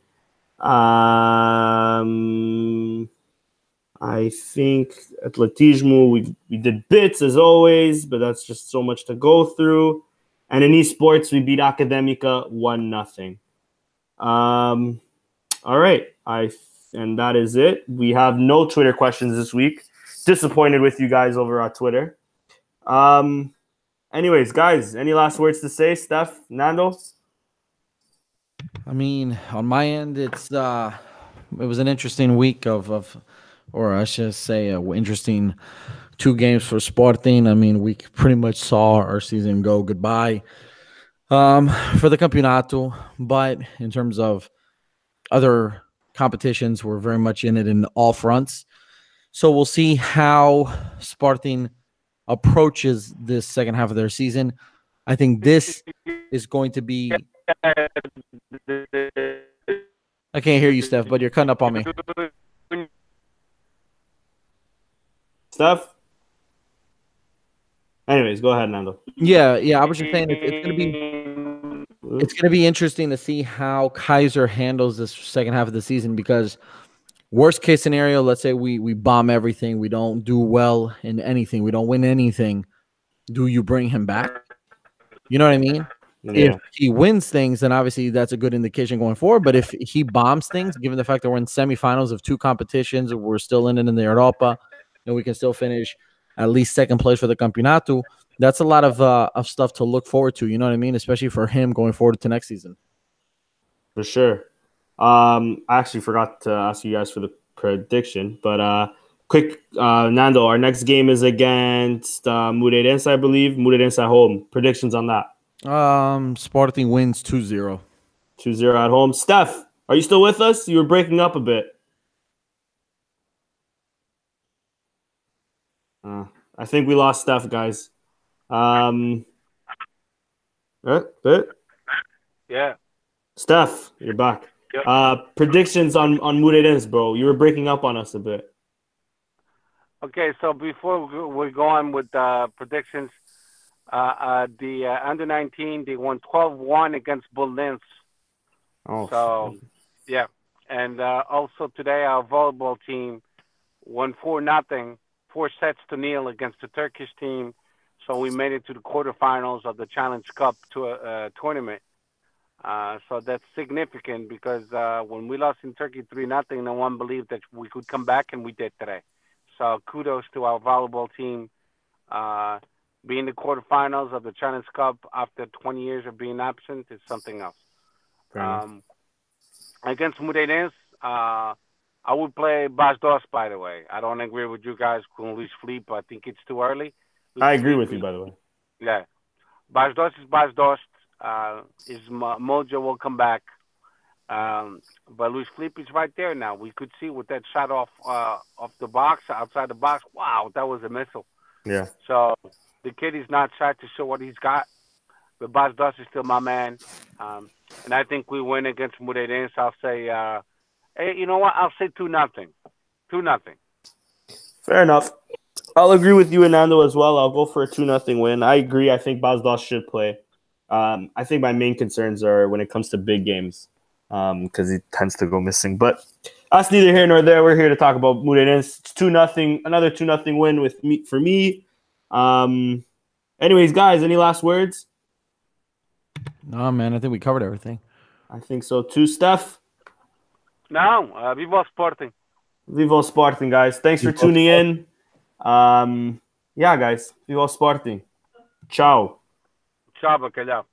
I think atletismo, we did bits as always, but that's just so much to go through. And in esports, we beat Academica 1-0. All right, and that is it. We have no Twitter questions this week. Disappointed with you guys over on Twitter. Anyways, guys, any last words to say? Steph, Nando? I mean, on my end, it was an interesting week or I should say, interesting 2 games for Sporting. I mean, we pretty much saw our season go goodbye for the Campeonato, but in terms of other competitions, we're very much in it in all fronts. So we'll see how Sporting approaches this second half of their season. I think this is going to be... I can't hear you, Steph, but you're cutting up on me. Steph? Anyways, go ahead, Nando. Yeah. I was just saying it's gonna be interesting to see how Kaiser handles this second half of the season, because worst case scenario, let's say we bomb everything, we don't do well in anything, we don't win anything. Do you bring him back? You know what I mean? Yeah. If he wins things, then obviously that's a good indication going forward. But if he bombs things, given the fact that we're in semifinals of 2 competitions, we're still in it in the Europa, and we can still finish at least second place for the Campeonato, that's a lot of stuff to look forward to. You know what I mean? Especially for him going forward to next season. For sure. I actually forgot to ask you guys for the prediction, but quick, Nando, our next game is against Moreirense, I believe. Moreirense at home. Predictions on that? Sporting wins 2-0. 2-0 at home. Steph, are you still with us? You were breaking up a bit. I think we lost Steph, guys. Yeah. Steph, you're back. Yep. Predictions on Moreirense, bro. You were breaking up on us a bit. Okay, so before we go on with predictions, the under-19, they won 12-1 against Bolins. Oh, so, yeah. And also today, our volleyball team won 4-0, 4-0 against the Turkish team. So we made it to the quarterfinals of the Challenge Cup tournament. So that's significant because when we lost in Turkey 3-0, no one believed that we could come back, and we did today. So kudos to our volleyball team being the quarterfinals of the Challenge Cup after 20 years of being absent is something else. Against Moreirense, I would play Bastos, by the way. I don't agree with you guys with Luis Felipe. I think it's too early. I agree with you, by the way. Yeah. Bastos is Bastos. His mojo will come back. But Luis Felipe is right there now. We could see with that shot off the box, outside the box. Wow, that was a missile. Yeah. So the kid is not shy to show what he's got. But Bastos is still my man. And I think we win against Moreirense. I'll say, hey, you know what? I'll say 2-0. 2-0. Fair enough. I'll agree with you and Nando as well. I'll go for a 2-0 win. I agree. I think Bastos should play. I think my main concerns are when it comes to big games because he tends to go missing. But that's neither here nor there. We're here to talk about Moreirense. It's 2-0, another 2-0 win for me. Anyways, guys, any last words? No, man, I think we covered everything. I think so too. Steph? No, Viva Sporting. Viva Sporting, guys. Thanks for tuning in. Yeah, guys. Viva Sporting. Ciao. Ciao, bacalhau.